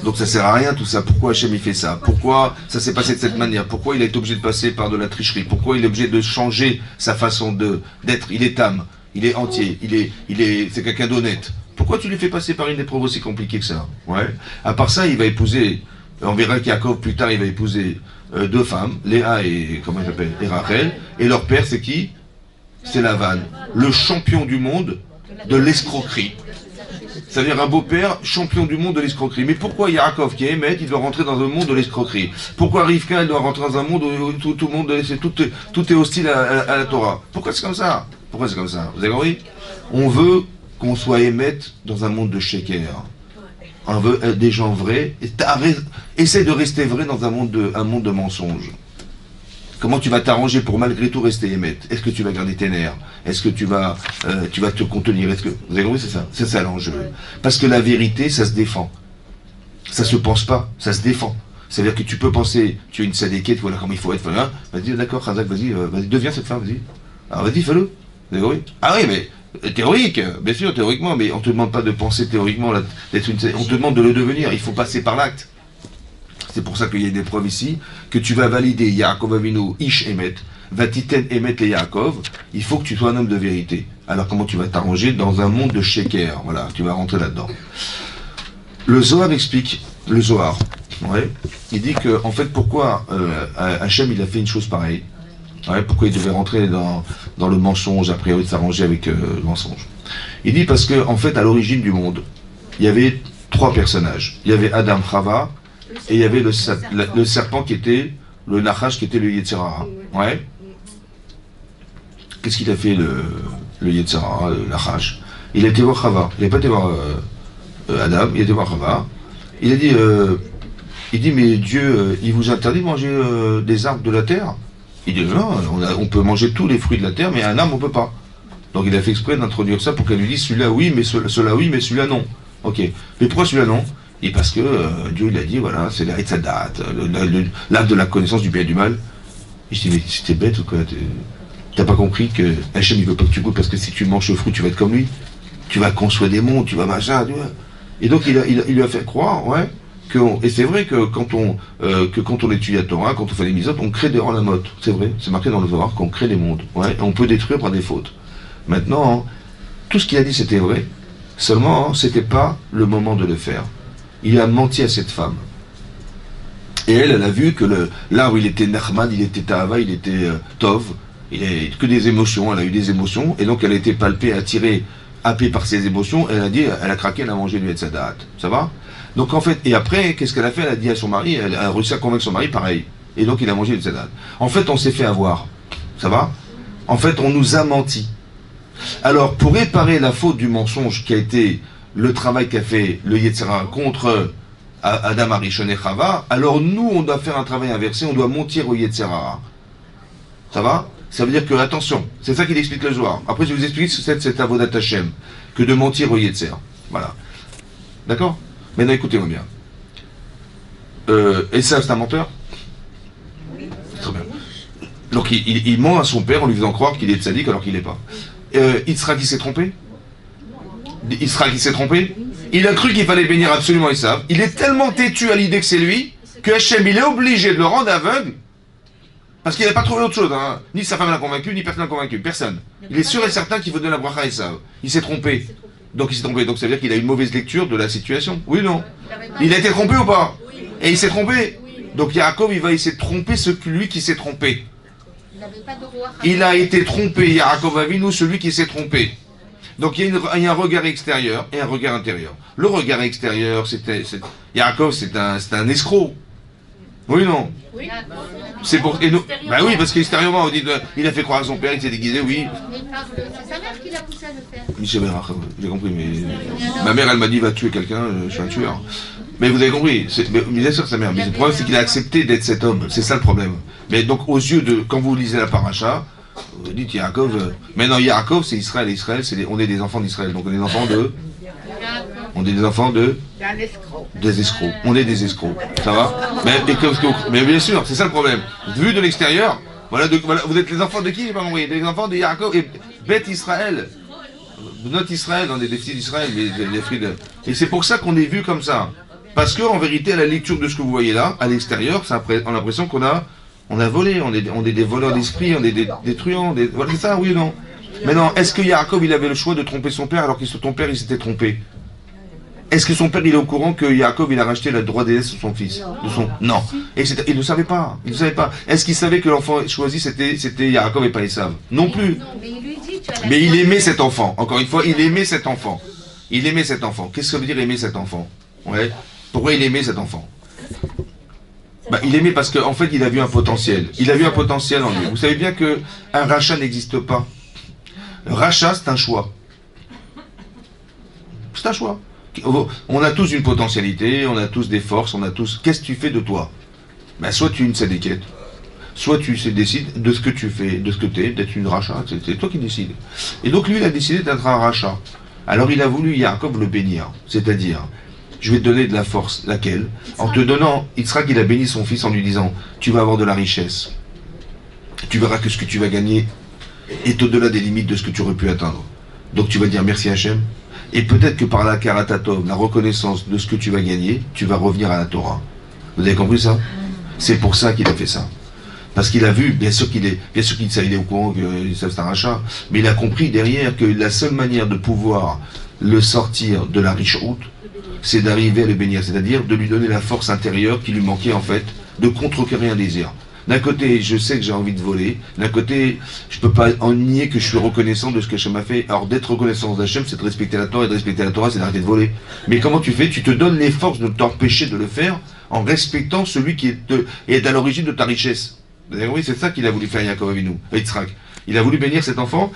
Donc ça sert à rien tout ça. Pourquoi Hachem il fait ça? Pourquoi ça s'est passé de cette manière? Pourquoi il est obligé de passer par de la tricherie? Pourquoi il est obligé de changer sa façon d'être? Il est âme, il est entier, c'est quelqu'un d'honnête. Pourquoi tu lui fais passer par une épreuve aussi compliquée que ça? Ouais. À part ça, il va épouser, on verra qu'Yaakov plus tard, il va épouser deux femmes, Léa et comment il s'appelle, et Rachel. Et leur père, c'est qui? C'est Lavan, le champion du monde de l'escroquerie. C'est-à-dire un beau-père, champion du monde de l'escroquerie. Mais pourquoi Yaakov, qui est Hémet, il doit rentrer dans un monde de l'escroquerie? Pourquoi Rivka, elle doit rentrer dans un monde où tout le monde, tout est hostile à la Torah? Pourquoi c'est comme ça? Pourquoi c'est comme ça? Vous avez compris? On veut qu'on soit Hémet dans un monde de sheker. On veut être des gens vrais. Essaie de rester vrai dans un monde de mensonges. Comment tu vas t'arranger pour malgré tout rester émettre? Est-ce que tu vas garder tes nerfs? Est-ce que tu vas te contenir? Vous avez compris, c'est ça? C'est ça l'enjeu. Parce que la vérité, ça se défend. Ça se pense pas, ça se défend. C'est-à-dire que tu peux penser, tu es une sadéquette, voilà comment il faut être, voilà. Vas-y, d'accord, Khazak, vas-y, deviens cette femme, vas-y. Alors vas-y, fais-le. Vous avez compris? Ah oui, mais théorique, bien sûr, théoriquement, mais on te demande pas de penser théoriquement, on te demande de le devenir, il faut passer par l'acte. C'est pour ça qu'il y a des preuves ici, que tu vas valider Yaakov Avinu Ish Emet, Vatiten Emet et Yaakov, il faut que tu sois un homme de vérité. Alors comment tu vas t'arranger dans un monde de sheker? Voilà, tu vas rentrer là-dedans. Le Zohar explique, le Zohar, ouais, il dit que, en fait, pourquoi Hachem il a fait une chose pareille? Ouais, pourquoi il devait rentrer dans le mensonge, a priori de s'arranger avec le mensonge? Il dit parce que, en fait, à l'origine du monde, il y avait trois personnages. Il y avait Adam, Chava, et il y avait le serpent qui était le Nachash, qui était le Yetzirah. Ouais. Qu'est-ce qu'il a fait le Yetzirah, le Nachash? Il a été voir Chava. Il n'a pas été voir Adam, il a été voir Chava. Il a dit, mais Dieu, il vous interdit de manger des arbres de la terre? Il dit, non, on peut manger tous les fruits de la terre, mais un arbre, on ne peut pas. Donc il a fait exprès d'introduire ça pour qu'elle lui dise, celui-là oui, mais celui-là oui, mais celui-là non. Ok. Mais pourquoi celui-là non? Et parce que Dieu il a dit, voilà, c'est la Etzadat, l'arbre de la connaissance du bien et du mal. Et je dis, mais c'était bête ou quoi? T'as pas compris que Hachem il veut pas que tu goûtes parce que si tu manges ce fruit, tu vas être comme lui. Tu vas construire des monts, tu vas machin, tu vois. Et donc il lui a fait croire, ouais, et c'est vrai que quand on étudie la Torah, quand on fait les misotes, on crée des olamot. C'est vrai, c'est marqué dans le Zohar qu'on crée des mondes. Ouais, on peut détruire par des fautes. Maintenant, tout ce qu'il a dit c'était vrai, seulement c'était pas le moment de le faire. Il a menti à cette femme. Et elle a vu que là où il était Nachman, il était Tahava, il était Tov, il n'a que des émotions, elle a eu des émotions, et donc elle a été palpée, attirée, happée par ses émotions, elle a dit, elle a craqué, elle a mangé du Hetzadat. Ça va? Donc en fait, et après, qu'est-ce qu'elle a fait? Elle a dit à son mari, elle a réussi à convaincre son mari, pareil. Et donc il a mangé du Hetzadat. En fait, on s'est fait avoir. Ça va? En fait, on nous a menti. Alors, pour réparer la faute du mensonge qui a été le travail qu'a fait le Yetzirah contre Adam Arishon et Chava, alors nous, on doit faire un travail inversé, on doit mentir au Yetzirah. Ça va? Ça veut dire que, attention, c'est ça qu'il explique le Zohar. Après, je vais vous expliquer ce que c'est cette avodat Hashem, que de mentir au Yetzirah. Voilà. D'accord? Maintenant, écoutez-moi bien. Esav, c'est un menteur? Très bien. Donc, il ment à son père en lui faisant croire qu'il est tzaddik alors qu'il n'est pas. Yitzhak qui s'est trompé? Yitzhak qui s'est trompé? Il a cru qu'il fallait bénir absolument Esav. Il est tellement têtu à l'idée que c'est lui, que Hachem, il est obligé de le rendre aveugle, parce qu'il n'a pas trouvé autre chose. Hein. Ni sa femme l'a convaincu, ni personne l'a convaincu. Personne. Il est sûr et certain qu'il veut donner la bracha à Esav. Il s'est trompé. Donc il s'est trompé. Donc ça veut dire qu'il a une mauvaise lecture de la situation. Oui ou non? Il a été trompé ou pas? Et il s'est trompé. Donc Yaakov, il va essayer de tromper celui qui s'est trompé. Il a été trompé, Yaakov Avinu, celui qui s'est trompé. Donc il y a un regard extérieur et un regard intérieur. Le regard extérieur, Yaakov, c'est un escroc. Oui ou non? Oui. C'est pour. Bah oui, parce qu'extérieurement, on dit il a fait croire à son père, il s'est déguisé, oui. C'est sa mère qui l'a poussé à le faire. Michel Berach, j'ai compris, mais. Ma mère, elle m'a dit va tuer quelqu'un, je suis un tueur. Mais vous avez compris, mais bien sûr sa mère. Mais le problème, c'est qu'il a accepté d'être cet homme. C'est ça le problème. Mais donc, aux yeux de. Quand vous lisez la paracha, vous dites Yaakov. Maintenant, Yaakov, c'est Israël. Et Israël, on est des enfants d'Israël. Donc, on est des enfants de. On est des enfants de. Des escrocs. On est des escrocs. Ça va? Mais bien sûr, c'est ça le problème. Vu de l'extérieur, voilà, vous êtes les enfants de qui? J'ai pas compris. Les enfants de Yaakov et Beth Israël. Notre Israël, on est des petits d'Israël, les fruits de. Et c'est pour ça qu'on est vu comme ça. Parce qu'en vérité, à la lecture de ce que vous voyez là, à l'extérieur, on a l'impression qu'on a volé, on est des voleurs d'esprit, on est des truands, voilà, c'est ça, oui ou non? Maintenant, est-ce que Yaakov, il avait le choix de tromper son père alors que son père, il s'était trompé? Est-ce que son père, il est au courant que Yaakov, il a racheté le droit d'aînesse sur son fils? Non. Et il ne savait pas. Il ne savait pas. Est-ce qu'il savait que l'enfant choisi, c'était Yaakov et pas Esav? Non plus. Mais il aimait cet enfant. Encore une fois, il aimait cet enfant. Il aimait cet enfant. Qu'est-ce que ça veut dire aimer cet enfant? Ouais. Pourquoi il aimait cet enfant? Il aimait parce qu'en fait, il a vu un potentiel. Il a vu un potentiel en lui. Vous savez bien qu'un rachat n'existe pas. Le rachat, c'est un choix. C'est un choix. On a tous une potentialité, on a tous des forces, on a tous... Qu'est-ce que tu fais de toi? Soit tu es une sadéquette, soit tu décides de ce que tu fais, de ce que tu es, d'être une rachat, c'est toi qui décides. Et donc lui, il a décidé d'être un rachat. Alors il a voulu Yaakov le bénir, c'est-à-dire, je vais te donner de la force, laquelle? En te donnant, Yitzhak, il a béni son fils en lui disant, tu vas avoir de la richesse, tu verras que ce que tu vas gagner est au-delà des limites de ce que tu aurais pu atteindre. Donc tu vas dire merci Hachem. Et peut-être que par la karatatov, la reconnaissance de ce que tu vas gagner, tu vas revenir à la Torah. Vous avez compris ça? C'est pour ça qu'il a fait ça. Parce qu'il a vu, bien sûr qu'il est au courant que c'est un rachat, mais il a compris derrière que la seule manière de pouvoir le sortir de la riche route, c'est d'arriver à le bénir, c'est-à-dire de lui donner la force intérieure qui lui manquait en fait, de contrecarrer un désir. D'un côté, je sais que j'ai envie de voler. D'un côté, je peux pas en nier que je suis reconnaissant de ce qu'Hachem a fait. Alors, d'être reconnaissant d'Hachem, c'est de respecter la Torah, et de respecter la Torah, c'est d'arrêter de voler. Mais comment tu fais? Tu te donnes les forces de t'empêcher de le faire en respectant celui qui est à l'origine de ta richesse. Vous avez compris? C'est ça qu'il a voulu faire Yaakov Avinu, Yitzhak. Il a voulu bénir cet enfant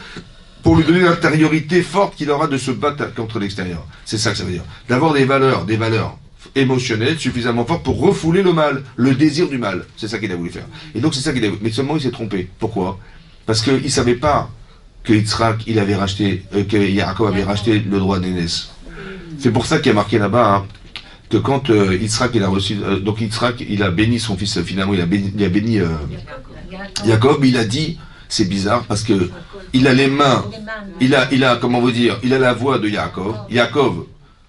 pour lui donner l'intériorité forte qu'il aura de se battre contre l'extérieur. C'est ça que ça veut dire. D'avoir des valeurs émotionnel suffisamment fort pour refouler le mal, le désir du mal. C'est ça qu'il a voulu faire. Et donc c'est ça qu'il a voulu. Mais seulement il s'est trompé. Pourquoi? Parce qu'il ne savait pas que Yitzhak, que Yaakov avait racheté le droit d'aînesse. C'est pour ça qu'il y a marqué là-bas que quand Yitzhak il a reçu, donc Yitzhak il a béni son fils finalement, il a béni Yaakov, mais il a dit, c'est bizarre parce que il a les mains, il a comment vous dire, il a la voix de Yaakov.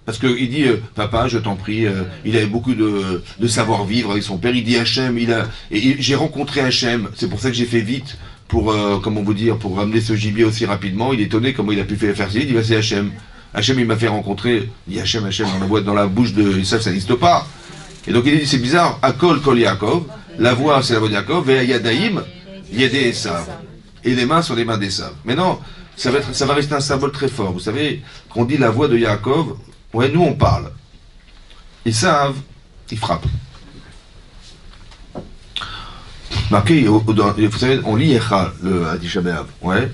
Parce qu'il dit, papa, je t'en prie, il avait beaucoup de savoir-vivre avec son père. Il dit, Hachem, j'ai rencontré Hachem, c'est pour ça que j'ai fait vite, pour, comment vous dire, pour ramener ce gibier aussi rapidement. Il est étonné comment il a pu faire ça. Il dit, bah, c'est Hachem. Hachem, il m'a fait rencontrer, il dit Hachem, dans la bouche de Esav, ça n'existe pas. Et donc il dit, c'est bizarre, Akol Kol Yaakov, la voix c'est la voix de Yaakov, et Yadaïm, Yadé Esav. Et les mains sont les mains d'Esav. Mais non, ça va rester un symbole très fort. Vous savez, qu'on dit la voix de Yaakov, ouais, nous on parle. Esav, il frappe. Marqué, vous savez, on lit Echa, le Hadisha B'Av, ouais.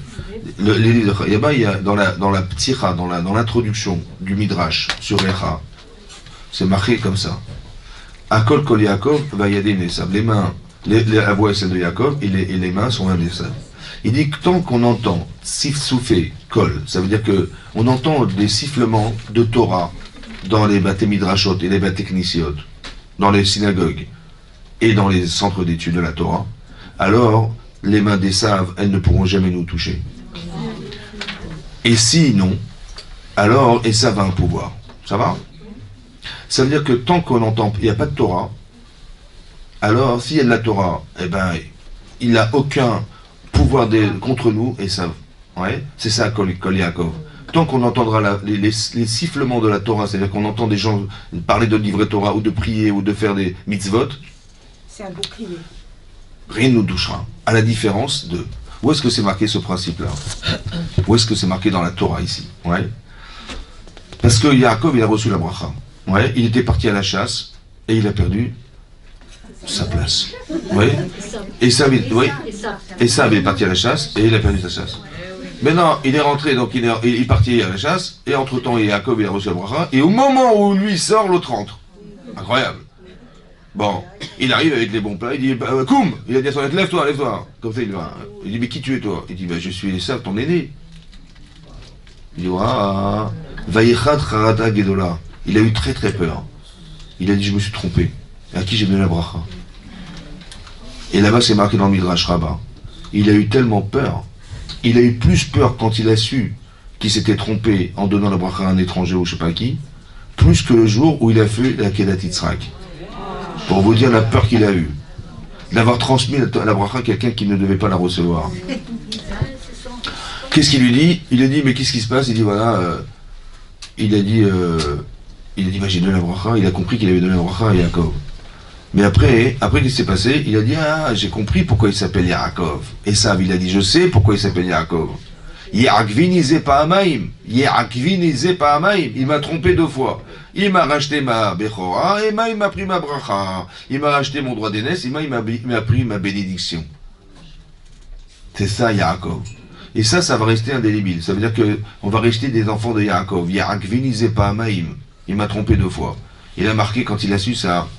Les livres de Echa, il y a dans la pticha, dans l'introduction du Midrash sur Echa, c'est marqué comme ça. Akol Kol Yaakov va y aider Esav. Les mains, la voix est celle de Yaakov et les mains sont un d'Esav. Il dit que tant qu'on entend souffler Kol, ça veut dire que on entend des sifflements de Torah dans les Baté Midrashot et les Baté Knisiot, dans les synagogues et dans les centres d'études de la Torah, alors les mains d'Esav, elles ne pourront jamais nous toucher. Et sinon, alors Esav a un pouvoir. Ça va? Ça veut dire que tant qu'on entend, il n'y a pas de Torah, alors s'il y a de la Torah, eh ben, il n'a aucun pouvoir contre nous, Esav. Ouais, c'est ça, Kol Yaakov. Tant qu'on entendra les sifflements de la Torah, c'est-à-dire qu'on entend des gens parler de livrer Torah, ou de prier, ou de faire des mitzvot, c'est un bouclier. Rien ne nous touchera. À la différence de... Où est-ce que c'est marqué ce principe-là? Où est-ce que c'est marqué dans la Torah ici? Ouais. Parce que Yaakov, il a reçu la bracha. Ouais. Il était parti à la chasse et il a perdu sa place. Ouais. Et ça est parti à la chasse et il a perdu sa chasse. Maintenant, il est rentré, donc il est parti à la chasse et entre-temps, Yaakov, il a reçu la bracha et au moment où lui sort, l'autre rentre. Incroyable. Bon, il arrive avec les bons plats, il dit, Koum, il a dit à son maître, lève-toi. Comme ça, il va. Il dit, mais qui tu es toi? Il dit, je suis Esav, ton aîné. Il dit, Vaïchad Charata Gedola. Il a eu très très peur. Il a dit, je me suis trompé. Et à qui j'ai donné la bracha? Et là-bas, c'est marqué dans le Midrash Rabbah. Il a eu tellement peur. Il a eu plus peur quand il a su qu'il s'était trompé en donnant la bracha à un étranger ou je sais pas qui, plus que le jour où il a fait la Kedat Yitzhak. Pour vous dire la peur qu'il a eue, d'avoir transmis la bracha à quelqu'un qui ne devait pas la recevoir. Qu'est-ce qu'il lui dit? Il lui dit, mais qu'est-ce qui se passe? Il dit, voilà, il a dit, j'ai donné la bracha, il a compris qu'il avait donné la bracha à Yaakov. Mais après, qu'est-ce qui s'est passé? Il a dit, j'ai compris pourquoi il s'appelle Yaakov. Et ça, il a dit, je sais pourquoi il s'appelle Yaakov. Yaakvinize Pa'amaim. Il m'a trompé 2 fois. Il m'a racheté ma Bechora, et il m'a pris ma bracha. Il m'a racheté mon droit d'aînesse, et il m'a pris ma bénédiction. C'est ça, Yaakov. Et ça va rester indélébile. Ça veut dire qu'on va rester des enfants de Yaakov. Yaakvinize Pa'amaim. Il m'a trompé 2 fois. Il a marqué, quand il a su ça,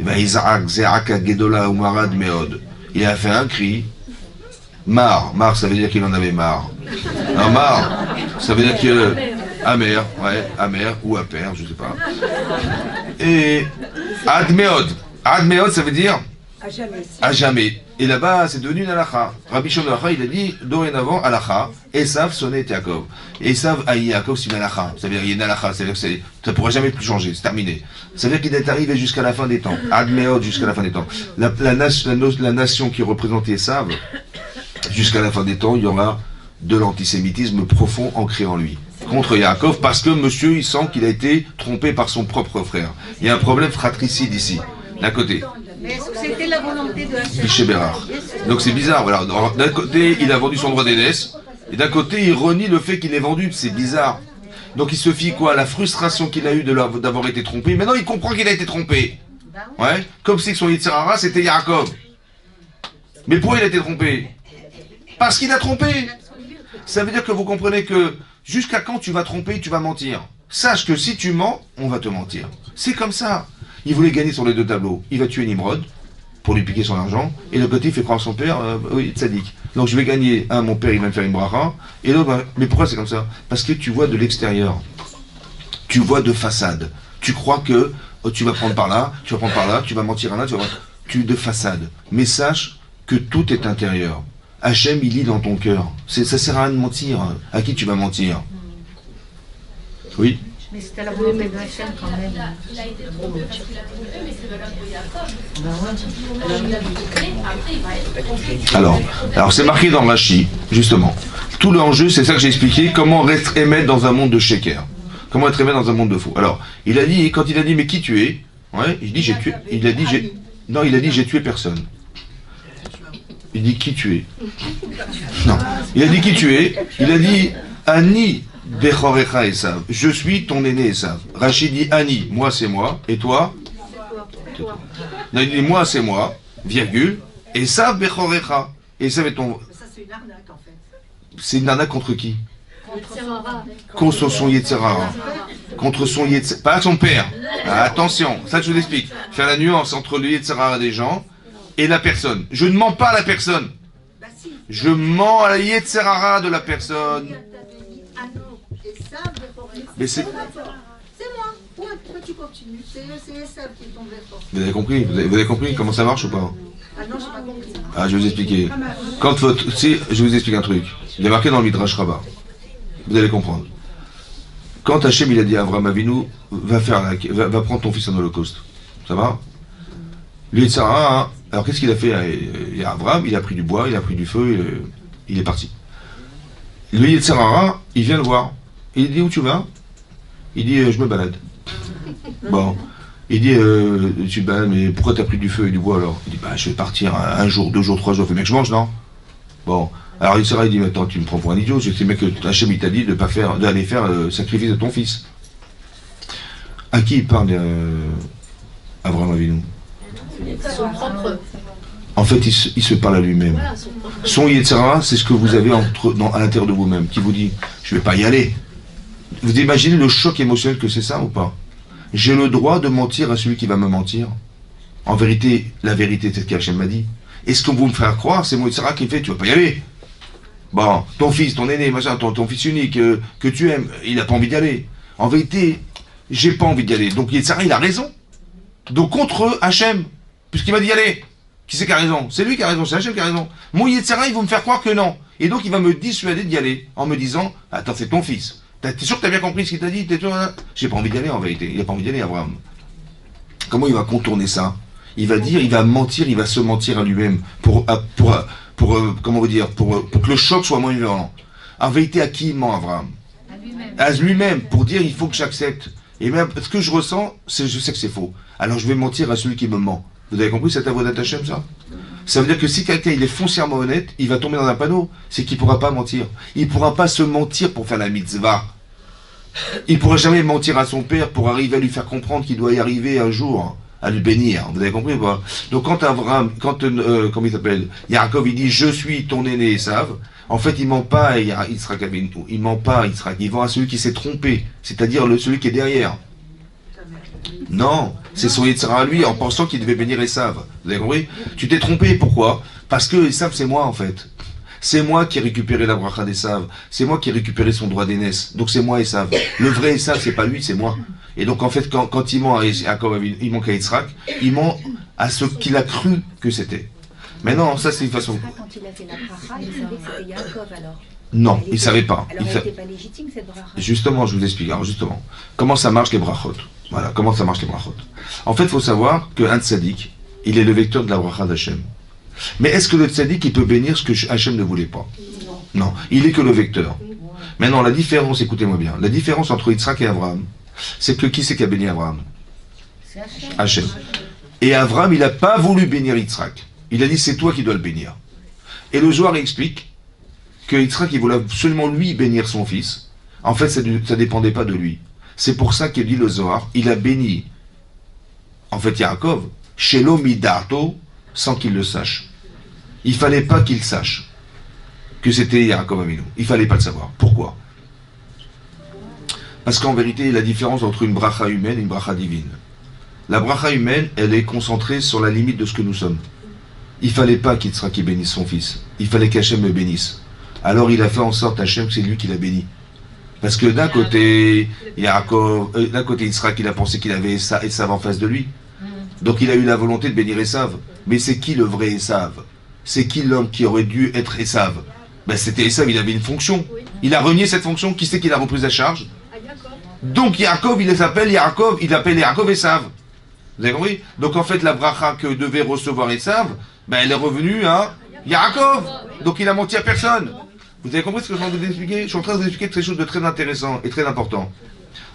il a fait un cri. Mar, ça veut dire qu'il en avait marre. Non, marre, ça veut dire que amer, ou aper, je sais pas. Et admeod, ça veut dire à jamais. Et là-bas, c'est devenu une halakha. Rabbi Shimon Halakha, il a dit dorénavant halakha. Esav sonnait Yaakov. Esav haï Yaakov, c'est une halakha. Ça veut dire qu'il y a une halakha. Ça veut dire que ça pourrait jamais plus changer. C'est terminé. Ça veut dire qu'il est arrivé jusqu'à la fin des temps. Admeod jusqu'à la fin des temps. La nation qui représentait Esav, jusqu'à la fin des temps, il y aura de l'antisémitisme profond ancré en lui. Contre Yaakov, parce que monsieur, il sent qu'il a été trompé par son propre frère. Il y a un problème fratricide ici, d'un côté. Mais c'était la volonté de Hachem. Donc c'est bizarre, voilà. D'un côté, il a vendu son droit d'aînesse, et d'un côté, il renie le fait qu'il ait vendu. C'est bizarre. Donc il se fie quoi? La frustration qu'il a eue d'avoir été trompé. Maintenant, il comprend qu'il a été trompé. Ouais. Comme si son Yitzhara, c'était Yaakov. Mais pourquoi il a été trompé? Parce qu'il a trompé. Ça veut dire que vous comprenez que jusqu'à quand tu vas tromper, tu vas mentir. Sache que si tu mens, on va te mentir. C'est comme ça. Il voulait gagner sur les 2 tableaux. Il va tuer Nimrod pour lui piquer son argent. Et le côté, il fait croire à son père, oui, tzaddik. Donc je vais gagner, mon père, il va me faire une bracha. Et l'autre, mais pourquoi c'est comme ça? Parce que tu vois de l'extérieur. Tu vois de façade. Tu crois que tu vas prendre par là, tu vas mentir là, tu de façade. Mais sache que tout est intérieur. Hachem, il lit dans ton cœur. Ça sert à rien de mentir. À qui tu vas mentir? Oui. Mais c'était la volonté de Hachem quand même. Il a été trop dur parce qu'il a trouvé eux, mais c'est valable pour Yaakov. Il a trouvé, après il va être. Alors c'est marqué dans Rashi, justement. Tout l'enjeu, c'est ça que j'ai expliqué, comment être émettre dans un monde de sheker. Comment être émettre dans un monde de faux. Alors, quand il a dit, mais qui tu es? Ouais, il dit, j'ai tué. Il a dit, j'ai tué personne. Il dit, qui tu es? Non. Il a dit, qui tu es? Il a dit, Ani Bechorecha Esav. Je suis ton aîné Esav. Rachid dit, Ani, moi c'est moi. Et toi? C'est toi. Il a dit, moi c'est moi, virgule. Esav Bechorecha. Esav est ton. Ça, c'est une arnaque en fait. C'est une arnaque contre qui? Contre son Yetzirara. Contre son Yetzirara. Pas son père. Ah, attention, ça je vous explique. Faire la nuance entre le Yetzirara des gens et la personne. Je ne mens pas à la personne. Je mens à la Yetzirara de la personne. Mais c'est... C'est moi. Pourquoi tu continues? C'est Esav qui est ton vrai fort. Vous avez compris? Vous avez compris comment ça marche ou pas? Ah non, j'ai pas compris. Ah, je vais vous expliquer. Je vous explique un truc. Il est marqué dans le Midrash Rabbah. Vous allez comprendre. Quand Hachem il a dit à Avraham Avinu, va prendre ton fils en holocauste. Ça va? Lui et Sarah, alors qu'est-ce qu'il a fait? Il y a Avraham, il a pris du bois, il a pris du feu, il est parti. Lui et Sarah, il vient le voir. Il dit, où tu vas? Il dit, je me balade. Bon. Il dit, tu te balades, mais pourquoi tu as pris du feu et du bois alors? Il dit, je vais partir un jour, 2 jours, 3 jours, il faut bien que je mange, non? Bon. Alors il dit, attends, tu me prends pour un idiot, je sais bien que Hachem il t'a dit d'aller faire le sacrifice de ton fils. À qui il parle Avraham Avinu? Son propre. En fait, il se parle à lui-même. Voilà, son Yetzirah, c'est ce que vous avez à l'intérieur de vous-même, qui vous dit, je ne vais pas y aller. Vous imaginez le choc émotionnel que c'est ça ou pas? J'ai le droit de mentir à celui qui va me mentir. En vérité, la vérité, c'est ce qu'Hachem m'a dit. Et ce que vous me ferez croire, c'est mon Yetzirah qui fait, tu ne vas pas y aller. Bon, ton fils, ton aîné, machin, ton fils unique, que tu aimes, il n'a pas envie d'y aller. En vérité, j'ai pas envie d'y aller. Donc Yetzirah, il a raison. Donc contre Hachem, puisqu'il m'a dit d'y aller. Qui c'est qui a raison? C'est lui qui a raison, c'est Hachem qui a raison. Mon Yetzirah, il va me faire croire que non. Et donc il va me dissuader d'y aller, en me disant, attends, c'est ton fils. T'es sûr que t'as bien compris ce qu'il t'a dit? J'ai pas envie d'y aller en vérité. Il a pas envie d'y aller, Abraham. Comment il va contourner ça? Il va dire, il va mentir, il va se mentir à lui-même comment vous dire, pour que le choc soit moins violent. En vérité, à qui il ment, Abraham? À lui-même, pour dire, il faut que j'accepte. Et même, ce que je ressens, je sais que c'est faux. Alors je vais mentir à celui qui me ment. Vous avez compris, c'est Avodat Hashem, ça? Ça veut dire que si quelqu'un il est foncièrement honnête, il va tomber dans un panneau. C'est qu'il ne pourra pas mentir. Il ne pourra pas se mentir pour faire la mitzvah. Il ne pourra jamais mentir à son père pour arriver à lui faire comprendre qu'il doit y arriver un jour, à lui bénir. Vous avez compris ou pas? Donc quand Abraham, comment il s'appelle, Yaakov, il dit, je suis ton aîné Esav, en fait il ment pas à Yitzhak Avinu, il ment pas à Yitzhak, il ment à celui qui s'est trompé, c'est-à-dire celui qui est derrière. Non, c'est son Yitzhak à lui en pensant qu'il devait bénir Esav. Vous avez compris? Tu t'es trompé, pourquoi? Parce que Esav c'est moi en fait. C'est moi qui ai récupéré la bracha d'Esav. C'est moi qui ai récupéré son droit d'aînesse. Donc c'est moi Esav. Le vrai Esav, c'est pas lui, c'est moi. Et donc en fait, quand il ment à Yaakov, il ment à Yitzhak, il ment à ce qu'il a cru que c'était. Mais non, ça c'est une façon... Quand il a fait la bracha, il savait que c'était Yaakov alors. Non, il ne savait pas. Alors elle n'était pas légitime cette bracha. Justement, je vous explique. Alors justement, comment ça marche les brachot? Voilà, comment ça marche les brachot. En fait, il faut savoir qu'un tzaddik, il est le vecteur de la bracha d'Hachem. Mais est-ce que le tzaddik, il peut bénir ce que Hachem ne voulait pas? Non, il est que le vecteur. Maintenant, la différence, écoutez-moi bien, la différence entre Yitzhak et Abraham, c'est que qui c'est qui a béni Abraham? C'est Hachem. Hachem. Et Abraham, il n'a pas voulu bénir Yitzhak. Il a dit, c'est toi qui dois le bénir. Et le Zohar explique que Yitzhak, il voulait absolument lui bénir son fils. En fait, ça ne dépendait pas de lui. C'est pour ça qu'il dit le Zohar, il a béni, en fait, Yaakov, Shelo Midato, sans qu'il le sache. Il ne fallait pas qu'il sache que c'était Yaakov Avinu. Il ne fallait pas le savoir. Pourquoi? Parce qu'en vérité, la différence entre une bracha humaine et une bracha divine. La bracha humaine, elle est concentrée sur la limite de ce que nous sommes. Il ne fallait pas qu'Yitzhak bénisse son fils. Il fallait qu'Hachem le bénisse. Alors il a fait en sorte, Hachem, que c'est lui qui l'a béni. Parce que d'un côté, d'un côté Yitzhak, il a pensé qu'il avait Esav en face de lui. Donc il a eu la volonté de bénir Esav. Mais c'est qui le vrai Esav? C'est qui l'homme qui aurait dû être Esav? Ben c'était Esav, il avait une fonction. Il a renié cette fonction. Qui c'est qui l'a reprise à charge? Donc Yaakov, il appelle Yaakov Esav. Vous avez compris? Donc en fait, la bracha que devait recevoir Esav, ben, elle est revenue à Yaakov. Donc il a menti à personne. Vous avez compris ce que je suis en train de vous expliquer? Je suis en train de vous expliquer quelque chose de très intéressant et très important.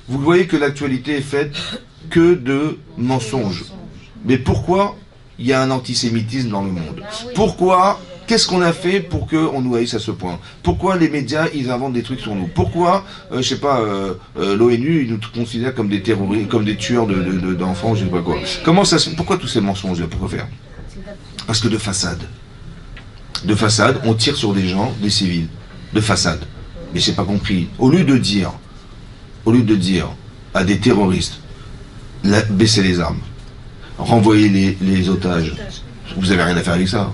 Vous voyez que l'actualité est faite que de mensonges. Mais pourquoi il y a un antisémitisme dans le monde? Pourquoi? Qu'est-ce qu'on a fait pour qu'on nous haïsse à ce point? Pourquoi les médias, ils inventent des trucs sur nous? Pourquoi, je sais pas, l'ONU, ils nous considèrent comme des terroristes, comme des tueurs d'enfants, je sais pas quoi. Pourquoi tous ces mensonges-là? Pourquoi faire? Parce que de façade, on tire sur des gens, des civils, de façade. Mais j'ai pas compris. Au lieu de dire à des terroristes, baissez les armes, renvoyez les otages, vous avez rien à faire avec ça.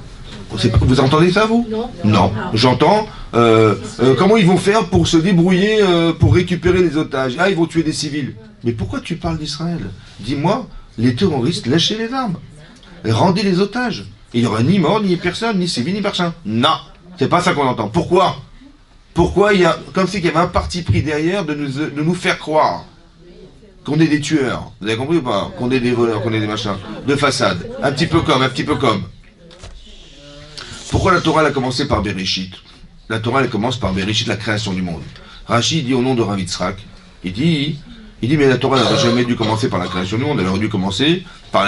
Vous entendez ça, vous? Non. J'entends. Comment ils vont faire pour se débrouiller pour récupérer les otages? Ah, ils vont tuer des civils. Mais pourquoi tu parles d'Israël? Dis-moi, les terroristes, lâchez les armes. Rendez les otages. Il n'y aura ni mort, ni personne, ni civil, ni personne. Non, c'est pas ça qu'on entend. Pourquoi il y a, comme si il y avait un parti pris derrière de nous faire croire qu'on est des tueurs. Vous avez compris ou pas? Qu'on est des voleurs, qu'on est des machins. De façade. Un petit peu comme. Pourquoi la Torah a commencé par Bereshit? La Torah elle commence par Bereshit, la création du monde. Rashi dit au nom de Rav Yitzhak, il dit mais la Torah n'aurait jamais dû commencer par la création du monde, elle aurait dû commencer par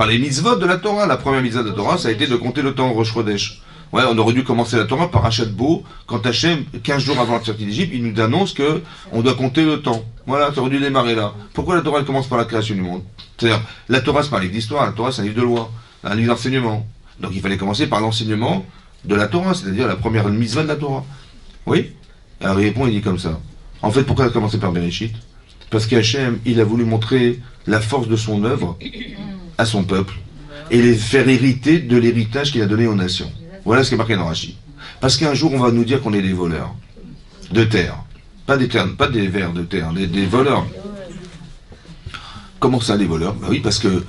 les mitzvot de la Torah. La première mitzvah de la Torah, ça a été de compter le temps, Rosh Chodesh. Ouais, on aurait dû commencer la Torah par Achat Bo, quand Hachem, 15 jours avant la sortie d'Égypte, il nous annonce que on doit compter le temps. Voilà, ça aurait dû démarrer là. Pourquoi la Torah elle commence par la création du monde? C'est-à-dire, la Torah c'est pas un livre d'histoire, la Torah c'est un livre de loi, un livre d'enseignement. Donc il fallait commencer par l'enseignement de la Torah, c'est-à-dire la première mitzvah de la Torah. Oui? Alors il répond, il dit comme ça. En fait, pourquoi elle a commencé par Bereshit? Parce qu'Hachem, il a voulu montrer la force de son œuvre à son peuple et les faire hériter de l'héritage qu'il a donné aux nations. Voilà ce qui est marqué dans Rashi. Parce qu'un jour, on va nous dire qu'on est des voleurs de terre. Pas des vers de terre, des voleurs. Comment ça, des voleurs? Ben oui, parce que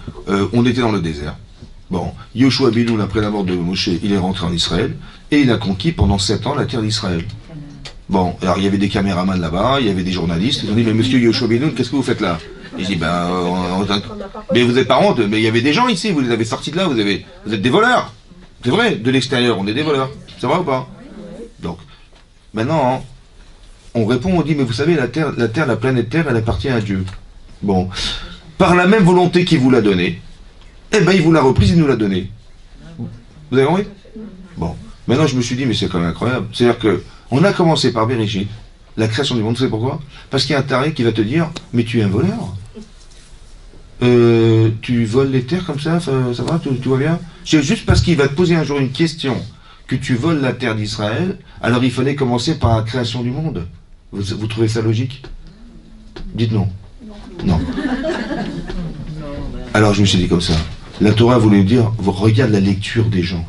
on était dans le désert. Bon, Yoshua ben Nun, après la mort de Moshe, il est rentré en Israël et il a conquis pendant 7 ans la terre d'Israël. Bon, alors il y avait des caméramans là-bas, il y avait des journalistes, ils ont dit, mais monsieur Yoshua ben Nun, qu'est-ce que vous faites là? Il dit, mais vous n'êtes pas honte, mais il y avait des gens ici, vous les avez sortis de là, vous êtes des voleurs. C'est vrai, de l'extérieur, on est des voleurs. C'est vrai ou pas? Donc, maintenant, on répond, on dit, mais vous savez, la planète Terre, elle appartient à Dieu. Bon, par la même volonté qu'il vous l'a donnée, eh ben, il vous l'a reprise, il nous l'a donnée. Vous avez compris? Bon, maintenant je me suis dit, mais c'est quand même incroyable. C'est-à-dire que, on a commencé par Bereshit, la création du monde, vous savez pourquoi? Parce qu'il y a un taré qui va te dire, mais tu es un voleur. Tu voles les terres comme ça va, tout va bien? C'est juste parce qu'il va te poser un jour une question, que tu voles la terre d'Israël, alors il fallait commencer par la création du monde. Vous trouvez ça logique? Dites non. Non. Alors je me suis dit comme ça. La Torah voulait dire, regarde la lecture des gens.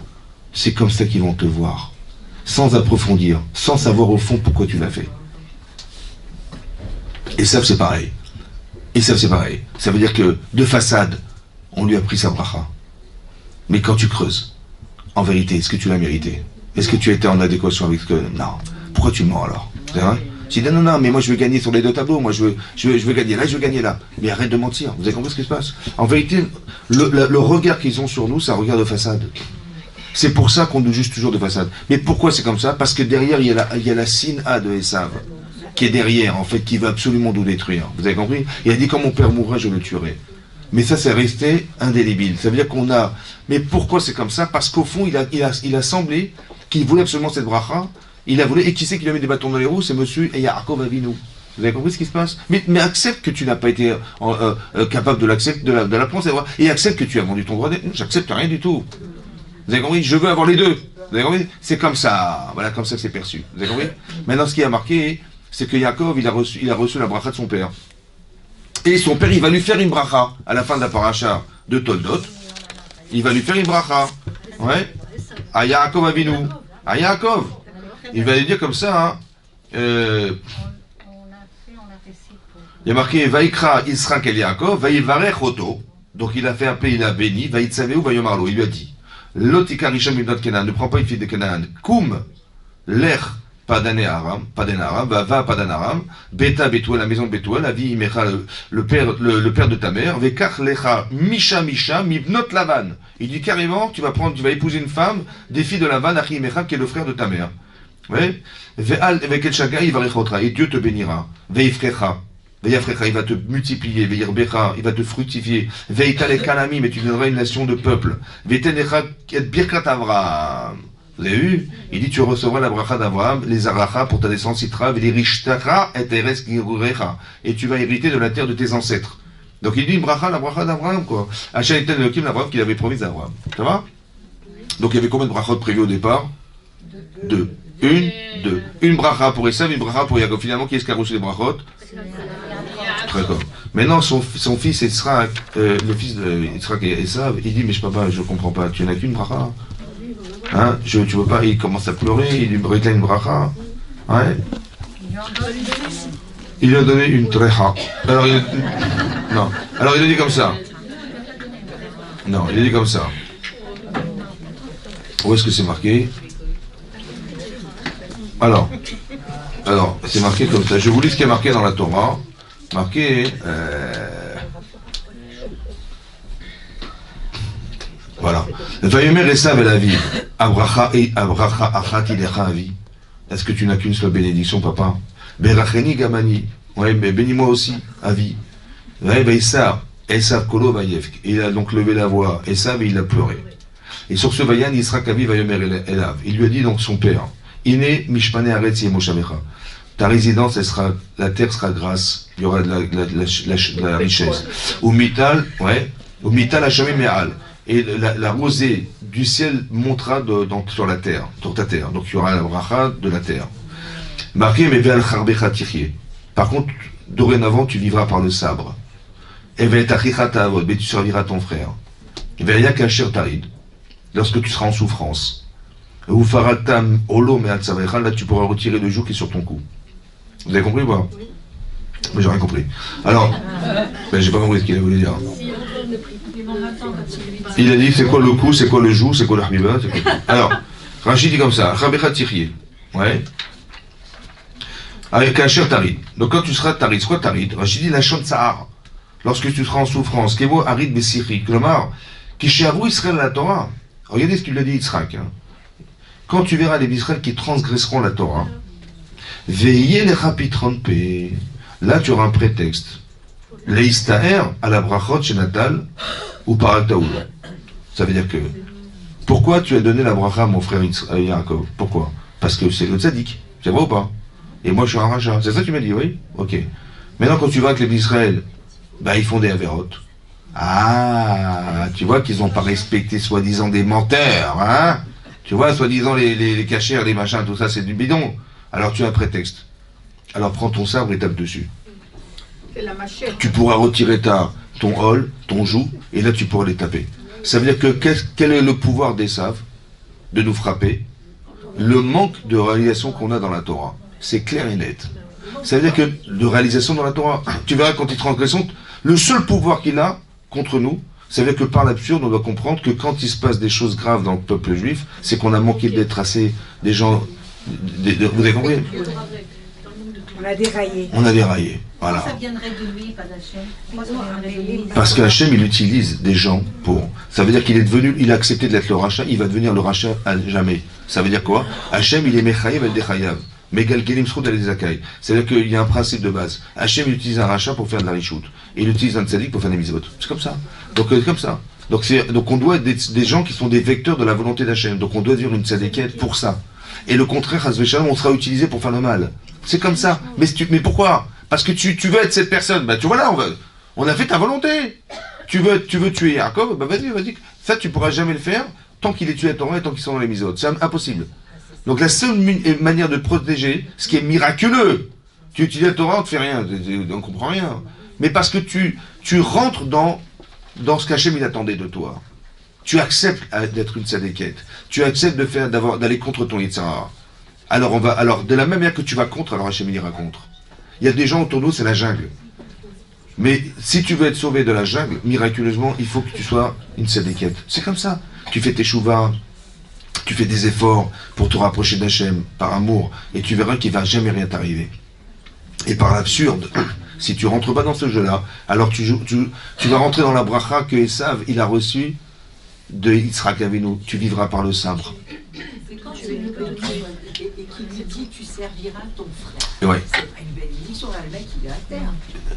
C'est comme ça qu'ils vont te voir. Sans approfondir, sans savoir au fond pourquoi tu l'as fait. Et ça, c'est pareil. Ça veut dire que, de façade, on lui a pris sa bracha. Mais quand tu creuses, en vérité, est-ce que tu l'as mérité? Est-ce que tu étais en adéquation avec ce que... Non. Pourquoi tu mens alors? C'est vrai? Je dis non, mais moi je veux gagner sur les deux tableaux, moi je veux gagner là, je veux gagner là. Mais arrête de mentir, vous avez compris ce qui se passe? En vérité, le regard qu'ils ont sur nous, c'est un regard de façade. C'est pour ça qu'on nous juge toujours de façade. Mais pourquoi c'est comme ça? Parce que derrière, il y a la Sina de Esav, qui est derrière, en fait, qui va absolument nous détruire. Vous avez compris? Il a dit, quand mon père mourra, je le tuerai. Mais ça, c'est resté indélébile. Ça veut dire qu'on a... Mais pourquoi c'est comme ça? Parce qu'au fond, il a semblé qu'il voulait absolument cette bracha. Il a voulu... Et qui c'est qui lui a mis des bâtons dans les roues? C'est monsieur Yaakov Avinu. Vous avez compris ce qui se passe? Mais accepte que tu n'as pas été capable de l'accepter, de la prendre, et accepte que tu as vendu ton droit. J'accepte rien du tout. Vous avez compris? Je veux avoir les deux. Vous avez compris? C'est comme ça. Voilà, comme ça que c'est perçu. Vous avez compris? Maintenant, ce qui a marqué, c'est que Yaakov, il a reçu la bracha de son père. Et son père, il va lui faire une bracha à la fin de la paracha de Toldot. Il va lui faire une bracha. Ouais. À Yaakov Avinu. À Yaakov. Il va lui dire comme ça, hein, il y a marqué Vaikra Israq el Yaakov, Vaivarech Oto. Donc il a fait appeler, il a béni, Vaïtsaveu, Vayomarlo. Il lui a dit, Lotika Risham ibnot Kenan, ne prends pas une fille de Canaan. Koum, l'er, Padan Aram, va Padan Aram, Beta Betuel, la maison de Betuel, Avi Imecha, le père de ta mère, Vekach Lecha, Misha, Mibnot Lavan. Il dit carrément, tu vas épouser une femme, des filles de Lavan, Achi Imecha, qui est le frère de ta mère. Oui. Ve'al Vekel Shagai, il va rechotra, et Dieu te bénira. Ve'ifrecha. Ve'yafrecha, il va te multiplier, ve'yirbecha, il va te fructifier, ve'itale kalami, mais tu deviendras une nation de peuple, ve'tenecha et birkat Avraham. Vous avez vu? Il dit, tu recevras la bracha d'Avraham, les aracha pour ta descendance Sitra, les rishtara et teres girurecha, et tu vas hériter de la terre de tes ancêtres. Donc il dit une bracha, la bracha d'Avraham, quoi. Hachem était le kim, la bracha qu'il avait promise à Avraham. Ça va? Donc il y avait combien de brachot prévues au départ? Deux. Une bracha pour Esav, une bracha pour Yaakov. Finalement, qui est-ce qui a reçu les brachot? D'accord. Maintenant, son fils Yitzhak, le fils de Yitzhak et Esav, il dit, mais papa, je comprends pas, tu n'as qu'une bracha? Hein, tu veux pas, il commence à pleurer, il lui réclame une bracha. Ouais. Il lui a donné une trecha. Alors il a dit comme ça. Non, il a dit comme ça. Où est-ce que c'est marqué? Alors, c'est marqué comme ça. Je vous lis ce qui est marqué dans la Torah. Marqué. Voilà. Vayomer Esav el Aviv. Abracha achat ilecha avi. Est-ce que tu n'as qu'une seule bénédiction, papa? Beracheni gamani. Ouais, mais bénis-moi aussi, avi. Ouais, Esav kolo vayevk. Il a donc levé la voix. Esav, il a pleuré. Et sur ce vayan, Yisrak avi vayomer elav. Il lui a dit donc son père. Iné mishpane aretz yemoshavecha. Ta résidence, la terre sera grasse. Il y aura de la richesse. Umital, ouais. Umital hachamim me'al. Et la rosée du ciel montera sur la terre, sur ta terre. Donc il y aura la bracha de la terre. Marqué, mais ve'al charbecha tichye. Par contre, dorénavant, tu vivras par le sabre. Et ve'etachicha ta'avod, mais tu serviras ton frère. Ve'ayak asher tarid. Lorsque tu seras en souffrance. Ufaratam olo me'al tzavrecha, là tu pourras retirer le joug qui est sur ton cou. Vous avez compris ou pas? Mais j'ai rien compris. Alors, j'ai pas compris ce qu'il a voulu dire. Il a dit c'est quoi le cou, c'est quoi le joug, c'est quoi le habiba, c'est quoi. Alors, Rachid dit comme ça, Chabecha Tirye. Ouais. Avec un cher tarid. Donc quand tu seras tarid, c'est quoi tarid? Rachid dit la chante Sahar. Lorsque tu seras en souffrance, Kevo Harid Bessiri, Klomar, Kishavu Israël la Torah. Regardez ce qu'il a dit Yitzhak. Quand tu verras les Israël qui transgresseront la Torah, veillez les rapitron pe. Là tu auras un prétexte. Leistaer à la brachot chez Natal ou Parataoul. Ça veut dire que pourquoi tu as donné la bracha à mon frère Yaakov? Pourquoi? Parce que c'est le tzaddik. C'est vrai ou pas? Et moi je suis un raja. C'est ça que tu m'as dit, oui? Ok. Maintenant quand tu vois que les Israël, ils font des avérotes. Ah, tu vois qu'ils n'ont pas respecté soi-disant des menteurs, hein? Tu vois, soi-disant les cachers, les machins, tout ça, c'est du bidon. Alors tu as un prétexte. Alors prends ton sabre et tape dessus. Tu pourras retirer ton hol, ton joug, et là tu pourras les taper. Ça veut dire que quel est le pouvoir d'Esav de nous frapper? Le manque de réalisation qu'on a dans la Torah. C'est clair et net. Ça veut dire que de réalisation dans la Torah, tu verras quand il transgresse, le seul pouvoir qu'il a contre nous, ça veut dire que par l'absurde, on doit comprendre que quand il se passe des choses graves dans le peuple juif, c'est qu'on a manqué d'être tracé des gens. Vous avez compris? On a déraillé. On a déraillé. Voilà. Ça viendrait de lui, pas d'Hachem. Parce qu'Hachem, il utilise des gens pour. Ça veut dire qu'il est devenu, il a accepté d'être le rachat, il va devenir le rachat à jamais. Ça veut dire quoi? Hachem, il est Mechayev el Dechayav. Megal Gelim Srout el Zakai. C'est-à-dire qu'il y a un principe de base. Hachem, il utilise un rachat pour faire de la richout. Et il utilise un tzadik pour faire des mitzvot. C'est comme ça. Donc, comme ça. Donc on doit être des gens qui sont des vecteurs de la volonté d'Hachem. Donc on doit dire une tzadikette pour ça. Et le contraire, Hazveshalom, on sera utilisé pour faire le mal. C'est comme ça. Mais pourquoi? Parce que tu veux être cette personne. Tu vois là, on a fait ta volonté. Tu veux tuer Yaakov, vas-y. Ça, tu pourras jamais le faire tant qu'il est tué à Torah et tant qu'ils sont dans les misotes. C'est impossible. Donc la seule manière de protéger, ce qui est miraculeux, tu utilises la Torah, on ne te fait rien, on ne comprend rien. Mais parce que tu rentres dans ce qu'Hachem il attendait de toi. Tu acceptes d'être une tzadékette. Tu acceptes d'aller contre ton Yitzhara. Alors, de la même manière que tu vas contre, alors Hachem il ira contre. Il y a des gens autour de nous, c'est la jungle. Mais si tu veux être sauvé de la jungle, miraculeusement, il faut que tu sois une tzadékette. C'est comme ça. Tu fais tes chouvas, tu fais des efforts pour te rapprocher d'Hachem, par amour, et tu verras qu'il ne va jamais rien t'arriver. Et par l'absurde, si tu rentres pas dans ce jeu-là, alors tu vas rentrer dans la bracha que Esav, il a reçue de Yitzhak Avinu. Tu vivras par le sabre. C'est quand tu es une petite et qui lui dit tu serviras ton frère. Ouais. C'est pas une bénédiction, là, le mec il est à terre.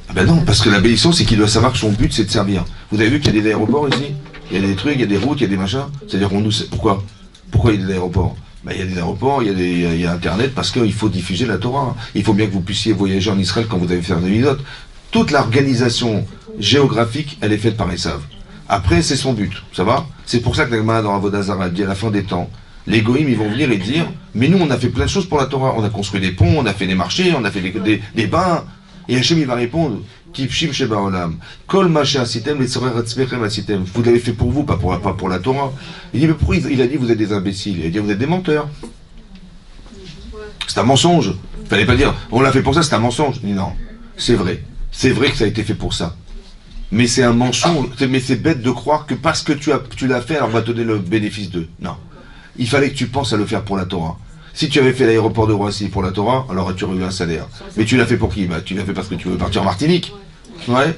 Ah ben non, parce que la bénédiction, c'est qu'il doit savoir que son but, c'est de servir. Vous avez vu qu'il y a des aéroports ici? Il y a des trucs, il y a des routes, il y a des machins. C'est-à-dire qu'on nous sait pourquoi il y a des aéroports? Ben, il y a des aéroports, il y a Internet, parce qu'il faut diffuser la Torah. Il faut bien que vous puissiez voyager en Israël quand vous allez faire des mitzvot. Toute l'organisation géographique, elle est faite par Esav. Après, c'est son but, ça va? C'est pour ça que l'Agma dans Avodah Zarah dit à la fin des temps, les goïms, ils vont venir et dire, mais nous, on a fait plein de choses pour la Torah. On a construit des ponts, on a fait des marchés, on a fait des bains. Et Hachem, il va répondre, Tifshim Sheba Olam, Kol Masha Asitem, les Tzorer Atzmechem Asitem. Vous l'avez fait pour vous, pas pour la Torah. Il dit, mais pourquoi il a dit, vous êtes des imbéciles? Il a dit, vous êtes des menteurs. C'est un mensonge. Il fallait pas dire, on l'a fait pour ça, c'est un mensonge. Il dit, non, c'est vrai. C'est vrai que ça a été fait pour ça. Mais c'est un mensonge. Mais c'est bête de croire que parce que tu l'as fait, alors on va te donner le bénéfice de. Non. Il fallait que tu penses à le faire pour la Torah. Si tu avais fait l'aéroport de Roissy pour la Torah, alors tu aurais eu un salaire. Mais tu l'as fait pour qui? Bah, tu l'as fait parce que tu veux partir en Martinique. Ouais.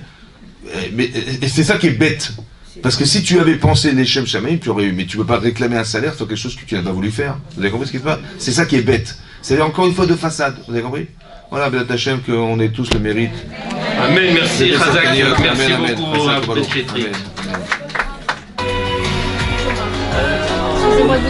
Et c'est ça qui est bête. Parce que si tu avais pensé les Shem Shamaim, tu aurais eu. Mais tu ne peux pas réclamer un salaire sur quelque chose que tu n'as pas voulu faire. Vous avez compris ce qui se passe? C'est ça qui est bête. C'est encore une fois de façade. Vous avez compris? Voilà, Béat Hachem, qu'on ait tous le mérite. Amen, merci, Chazak, merci beaucoup, Amen. Amen.